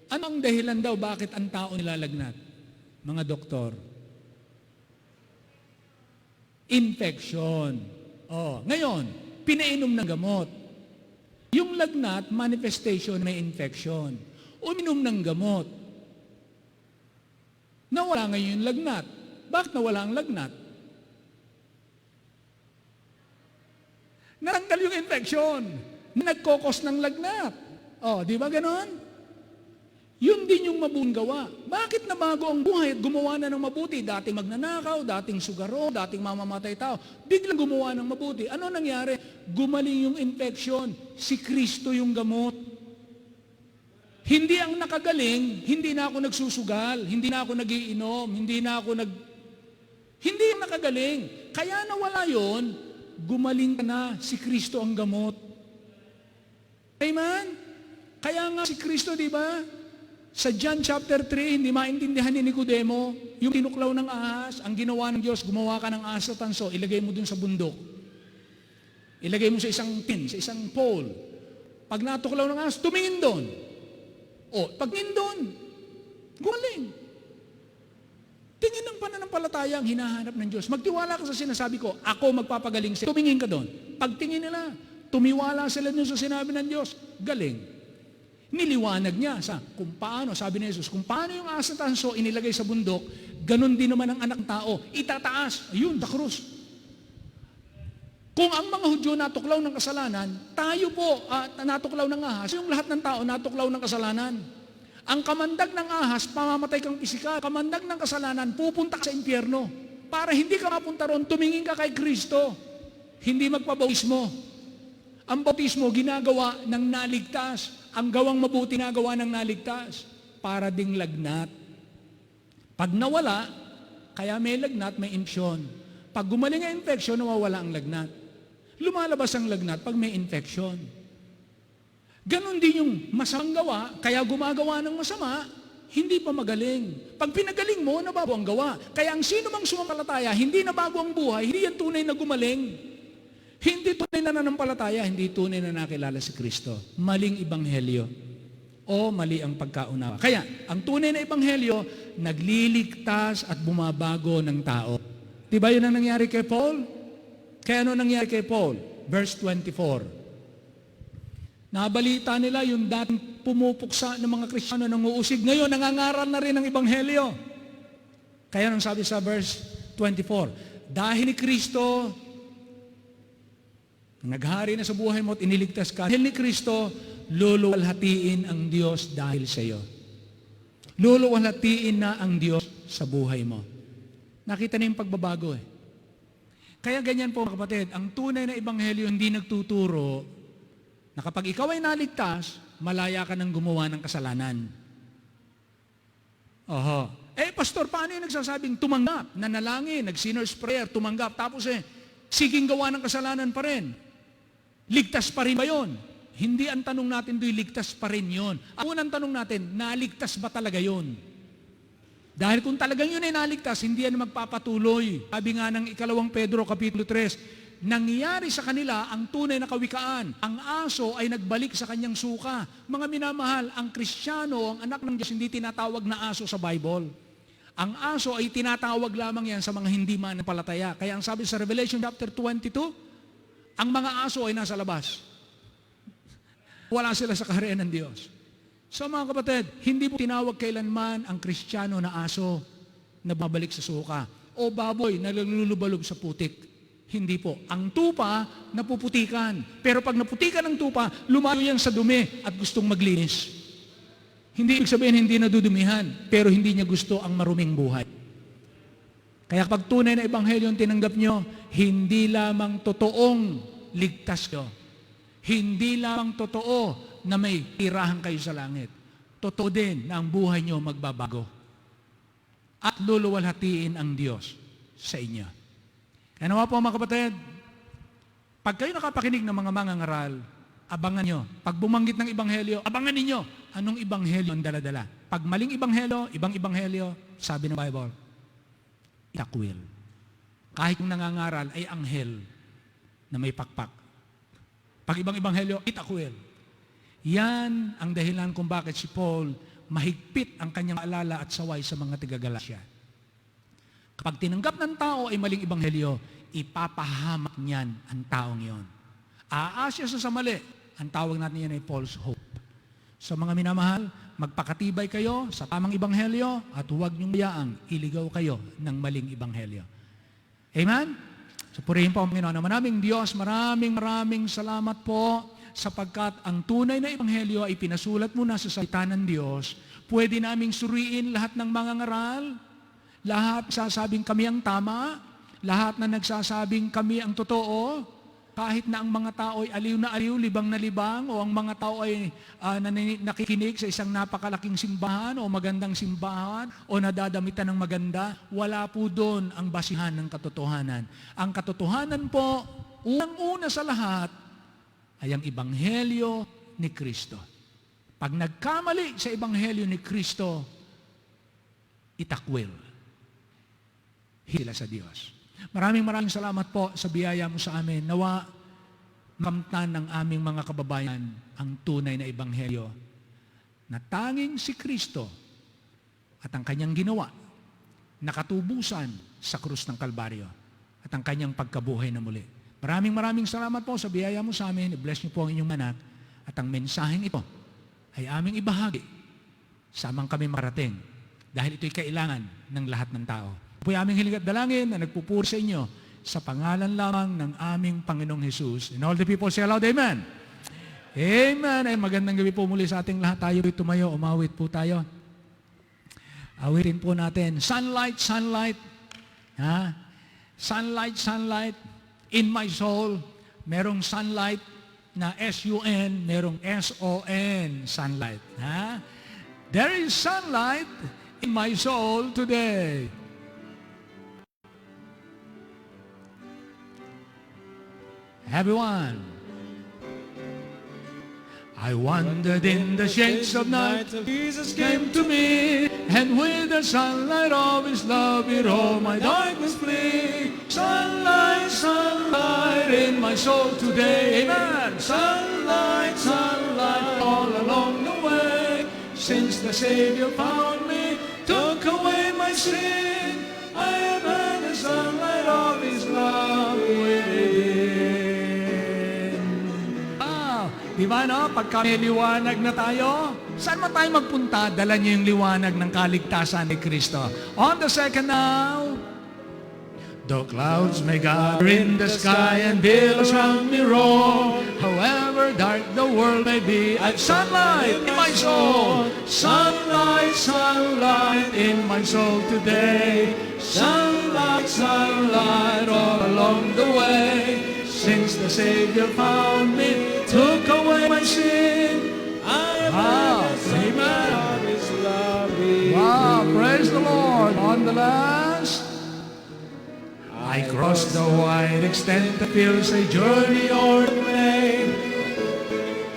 Ano ang dahilan daw bakit ang tao nilalagnat? Mga doktor. Infection. Ngayon, pinainom ng gamot. Yung lagnat, manifestation, may infection. Uminom ng gamot. Nawala ngayon yung lagnat. Bakit nawala ang lagnat? Natanggal yung infection. Nagkokos ng lagnat. Di ba ganon? Yun din yung mabuting gawa. Bakit nabago ang buhay at gumawa na ng mabuti? Dating magnanakaw, dating sugaro, dating mamamatay tao. Biglang gumawa ng mabuti. Ano nangyari? Gumaling yung infection. Si Kristo yung gamot. Hindi ang nakagaling, hindi na ako nagsusugal, hindi na ako nagiinom, hindi ang nakagaling. Kaya nawala yon, gumaling ka na, si Kristo ang gamot. Amen? Kaya nga si Kristo, di ba? Sa John chapter 3, hindi maintindihan ni Nicodemo, yung tinuklaw ng ahas, ang ginawa ng Diyos, gumawa ka ng ahas sa tanso, ilagay mo dun sa bundok. Ilagay mo sa isang pin, sa isang pole. Pag natuklaw ng ahas, tumingin doon. Pag tingin doon, gumaling. Tingin ng pananampalataya ang hinahanap ng Diyos. Magtiwala ka sa sinasabi ko, ako magpapagaling sa'yo. Tumingin ka doon. Pag tingin nila, tumiwala sila dun sa sinabi ng Diyos, galing. Niliwanag niya kung paano, sabi ni Jesus, kung paano yung asa tanso inilagay sa bundok, ganun din naman ang anak ng tao. Itataas. Ayun, the cross. Kung ang mga Hudyo natuklaw ng kasalanan, tayo po natuklaw ng ahas. Yung lahat ng tao natuklaw ng kasalanan. Ang kamandag ng ahas, pamamatay kang pisikal. Kamandag ng kasalanan, pupunta ka sa impyerno. Para hindi ka mapunta ron, tumingin ka kay Kristo. Hindi magpabautismo. Ang bautismo, ginagawa ng naligtas. Ang gawang mabuti ginagawa ng naligtas. Para ding lagnat. Pag nawala, kaya may lagnat, may infeksyon. Pag gumaling ang infeksyon, nawawala ang lagnat. Lumalabas ang lagnat pag may infeksyon. Ganon din yung masamang gawa, kaya gumagawa ng masama, hindi pa magaling. Pag pinagaling mo, nabago ang gawa. Kaya ang sino mang sumampalataya, hindi nabago ang buhay, hindi yan tunay na gumaling. Hindi tunay na nanampalataya, hindi tunay na nakilala si Kristo. Maling ebanghelyo o mali ang pagkaunawa. Kaya, ang tunay na ebanghelyo, nagliligtas at bumabago ng tao. Diba yun ang nangyari kay Paul? Kaya ano nangyari kay Paul? Verse 24. Nabalita nila yung dating pumupuksa ng mga Kristiyano ng uusig. Ngayon, nangangaral na rin ang ebanghelyo. Kaya anong sabi sa verse 24? Dahil ni Kristo, naghari na sa buhay mo at iniligtas ka. Dahil ni Kristo, luluwalhatiin ang Diyos dahil sa iyo. Luluwalhatiin na ang Diyos sa buhay mo. Nakita na yung pagbabago eh. Kaya ganyan po mga kapatid, ang tunay na ebanghelyo hindi nagtuturo na kapag ikaw ay naligtas, malaya ka ng gumawa ng kasalanan. Pastor, paano yung nagsasabing tumanggap, nanalangin, nag-sinner's prayer, tumanggap, tapos siging gawa ng kasalanan pa rin? Ligtas pa rin ba yun? Hindi ang tanong natin do'y ligtas pa rin yun. Ang unang tanong natin, naligtas ba talaga yun? Dahil kung talagang yun ay naligtas, hindi yan magpapatuloy. Sabi nga ng 2 Pedro Kapitulo 3, nangyari sa kanila ang tunay na kawikaan. Ang aso ay nagbalik sa kanyang suka. Mga minamahal, ang Kristiyano, ang anak ng Diyos, hindi tinatawag na aso sa Bible. Ang aso ay tinatawag lamang yan sa mga hindi manampalataya. Kaya ang sabi sa Revelation chapter 22, ang mga aso ay nasa labas. Wala sila sa kaharian ng Diyos. So mga kapatid, hindi po tinawag kailanman ang Kristiyano na aso na babalik sa suka o baboy na nalulubalog sa putik. Hindi po. Ang tupa, napuputikan. Pero pag naputikan ng tupa, lumayo yan sa dumi at gustong maglinis. Hindi ibig sabihin hindi nadudumihan, pero hindi niya gusto ang maruming buhay. Kaya pag tunay na ebanghelyo ang tinanggap nyo, hindi lamang totoong ligtas nyo. Hindi lamang totoo na may tirahan kayo sa langit. Totoo din na ang buhay nyo magbabago. At luluwalhatiin ang Diyos sa inyo. Kaya nawa po mga kapatid, pag kayo nakapakinig ng mga mangangaral, abangan nyo. Pag bumanggit ng ebanghelyo, abangan ninyo anong ebanghelyo ang daladala. Pag maling ebanghelyo, ibang ebanghelyo, sabi ng Bible, itakwil. Kahit yung nangangaral ay anghel na may pakpak. Pag ibang ebanghelyo, itakwil. Yan ang dahilan kung bakit si Paul mahigpit ang kanyang alala at saway sa mga taga-Galatia. Kapag tinanggap ng tao ay maling ebanghelyo, ipapahamak niyan ang taong yon. Aasya sa mali, ang tawag natin yan ay false hope. So mga minamahal, magpakatibay kayo sa tamang ebanghelyo at huwag niyong bayaang iligaw kayo ng maling ebanghelyo. Amen? So purihin po ang Panginoon. Manaming Diyos, maraming salamat po sapagkat ang tunay na ebanghelyo ay pinasulat muna sa salita ng Diyos. Pwede naming suriin lahat ng mga ngaral, lahat sasabing kami ang tama, lahat na nagsasabing kami ang totoo, kahit na ang mga tao ay aliw na aliw, libang na libang, o ang mga tao ay nakikinig sa isang napakalaking simbahan o magandang simbahan o nadadamitan ng maganda, wala po doon ang basihan ng katotohanan. Ang katotohanan po, unang-una sa lahat, ay ang ebanghelyo ni Kristo. Pag nagkamali sa ebanghelyo ni Kristo, itakwil sila sa Diyos. Maraming salamat po sa biyaya mo sa amin. Nawa mamtan ng aming mga kababayan ang tunay na ebanghelyo na tanging si Kristo at ang kanyang ginawa nakatubusan sa krus ng Kalbaryo at ang kanyang pagkabuhay na muli. Maraming salamat po sa biyaya mo sa amin. I-bless niyo po ang inyong anak at ang mensaheng ito ay aming ibahagi samang kami marating dahil ito'y kailangan ng lahat ng tao. Po ay aming hiling at dalangin na nagpupuri sa inyo sa pangalan lamang ng aming Panginoong Hesus. And all the people say aloud, Amen. Amen. Ay magandang gabi po muli sa ating lahat. Tayo tumayo, umawit po tayo. Awitin po natin. Sunlight, sunlight. Ha? Sunlight, sunlight. In my soul, merong sunlight na S-U-N, merong S-O-N, sunlight. Ha? There is sunlight in my soul today. Everyone. I wandered in the shades of night, Jesus came to me, and with the sunlight of His love, it all my darkness flee. Sunlight, sunlight in my soul today, amen. Sunlight, sunlight all along the way, since the Savior found me, took away my sin, I have had the sunlight of His love within. Di ba no? Pagka may liwanag na tayo, saan man tayo magpunta, dala niyo yung liwanag ng kaligtasan ni Kristo. On the second now, the clouds may gather in the sky and billows round me roll. However dark the world may be, I've sunlight in my soul. Sunlight, sunlight in my soul today. Sunlight, sunlight all along the way. Since the Savior found me, took away my sin, I have amen. Of His love. Wow, praise the Lord. On the last, I crossed the wide extent that feels a journey or a plain.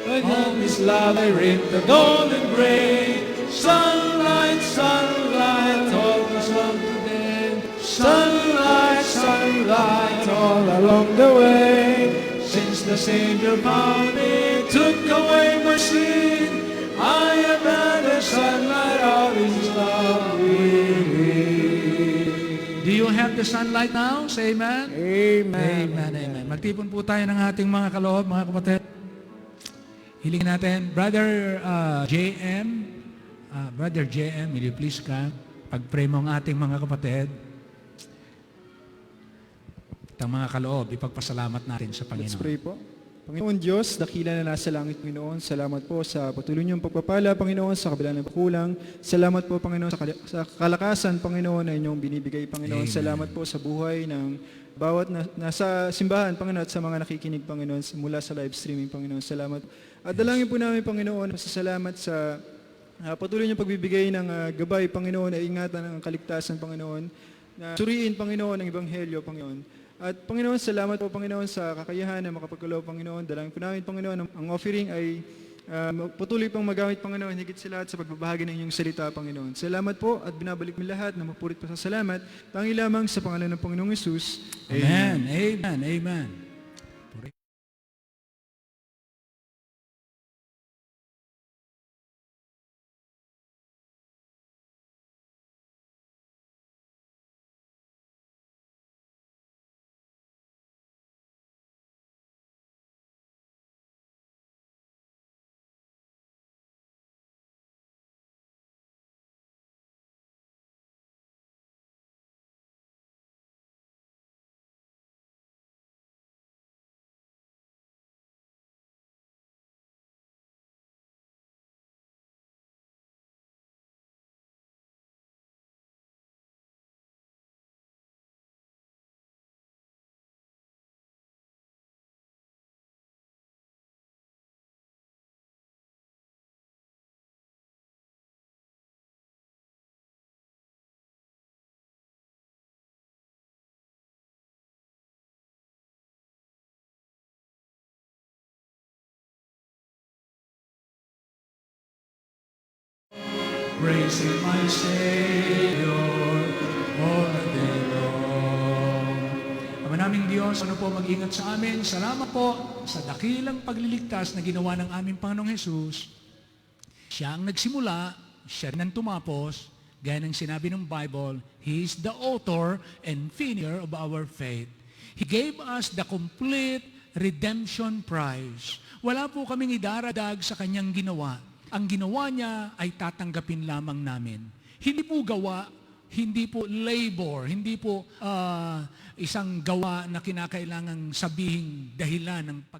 But of His love I reap the golden grain. Sunlight, sunlight, all the sun today. Sunlight, sunlight, all along along the way. Since the Savior found me, took away my sin, I am at the sunlight of His love within. Do you have the sunlight now? Say amen. Amen. Amen, amen. Magtipon po tayo ng ating mga kaloob, mga kapatid. Hilingin natin, Brother JM, will you please come? Pag-pray mo ang ating mga kapatid. At ang mga kaloob, ipagpasalamat natin sa Let's Panginoon. pray po. Panginoon Diyos, dakila na nasa langit, Panginoon. Salamat po sa patuloy niyong pagpapala, Panginoon, sa kabila ng kulang. Salamat po, Panginoon, sa kalakasan, Panginoon, na inyong binibigay, Panginoon. Amen. Salamat po sa buhay ng bawat nasa simbahan, Panginoon, at sa mga nakikinig, Panginoon, mula sa live streaming, Panginoon. Salamat. At dalangin po namin, Panginoon, pasasalamat sa patuloy niyong pagbibigay ng gabay, Panginoon, na ingatan ng kaligtasan, Panginoon, na suriin, Panginoon, ang Ebanghelyo, Panginoon. At Panginoon, salamat po, Panginoon, sa kakayahan na makapagkalaw, Panginoon. Dalangin po namin, Panginoon, ang offering ay patuloy pang magamit, Panginoon, higit sa lahat sa pagbabahagi ng inyong salita, Panginoon. Salamat po at binabalik mo lahat na mapurit pa sa salamat. Tangi lamang sa pangalan ng Panginoong Hesus. Amen, amen, amen. Praising my Savior all the day long. Ama naming Diyos, ano po mag-ingat sa amin. Salamat po sa dakilang pagliligtas na ginawa ng aming Panginoong Hesus. Siya ang nagsimula, siya rin ang tumapos. Gaya ng sinabi ng Bible, He is the author and finisher of our faith. He gave us the complete redemption prize. Wala po kaming idaradag sa kanyang ginawa. Ang ginawa niya ay tatanggapin lamang namin. Hindi po gawa, hindi po labor, hindi po isang gawa na kinakailangang sabihing dahilan ng pag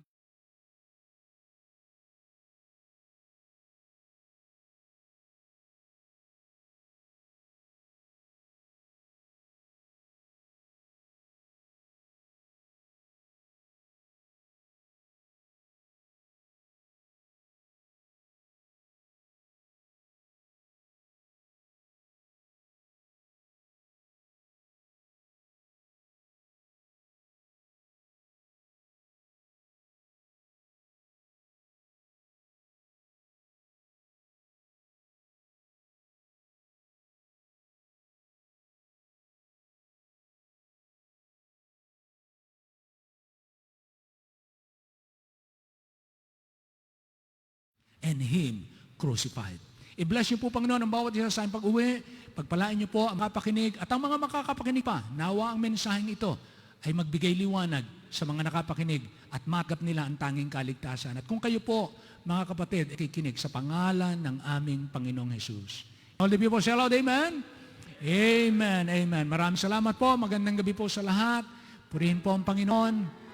and Him crucified. I-bless niyo po, Panginoon, ang bawat isa sa aking pag-uwi. Pagpalain niyo po ang makapakinig at ang mga makakapakinig pa. Nawa ang mensaheng ito ay magbigay liwanag sa mga nakapakinig at matagap nila ang tanging kaligtasan. At kung kayo po, mga kapatid, ikikinig sa pangalan ng aming Panginoong Hesus. All the people say aloud, amen? Amen, amen. Maraming salamat po. Magandang gabi po sa lahat. Purihin po ang Panginoon.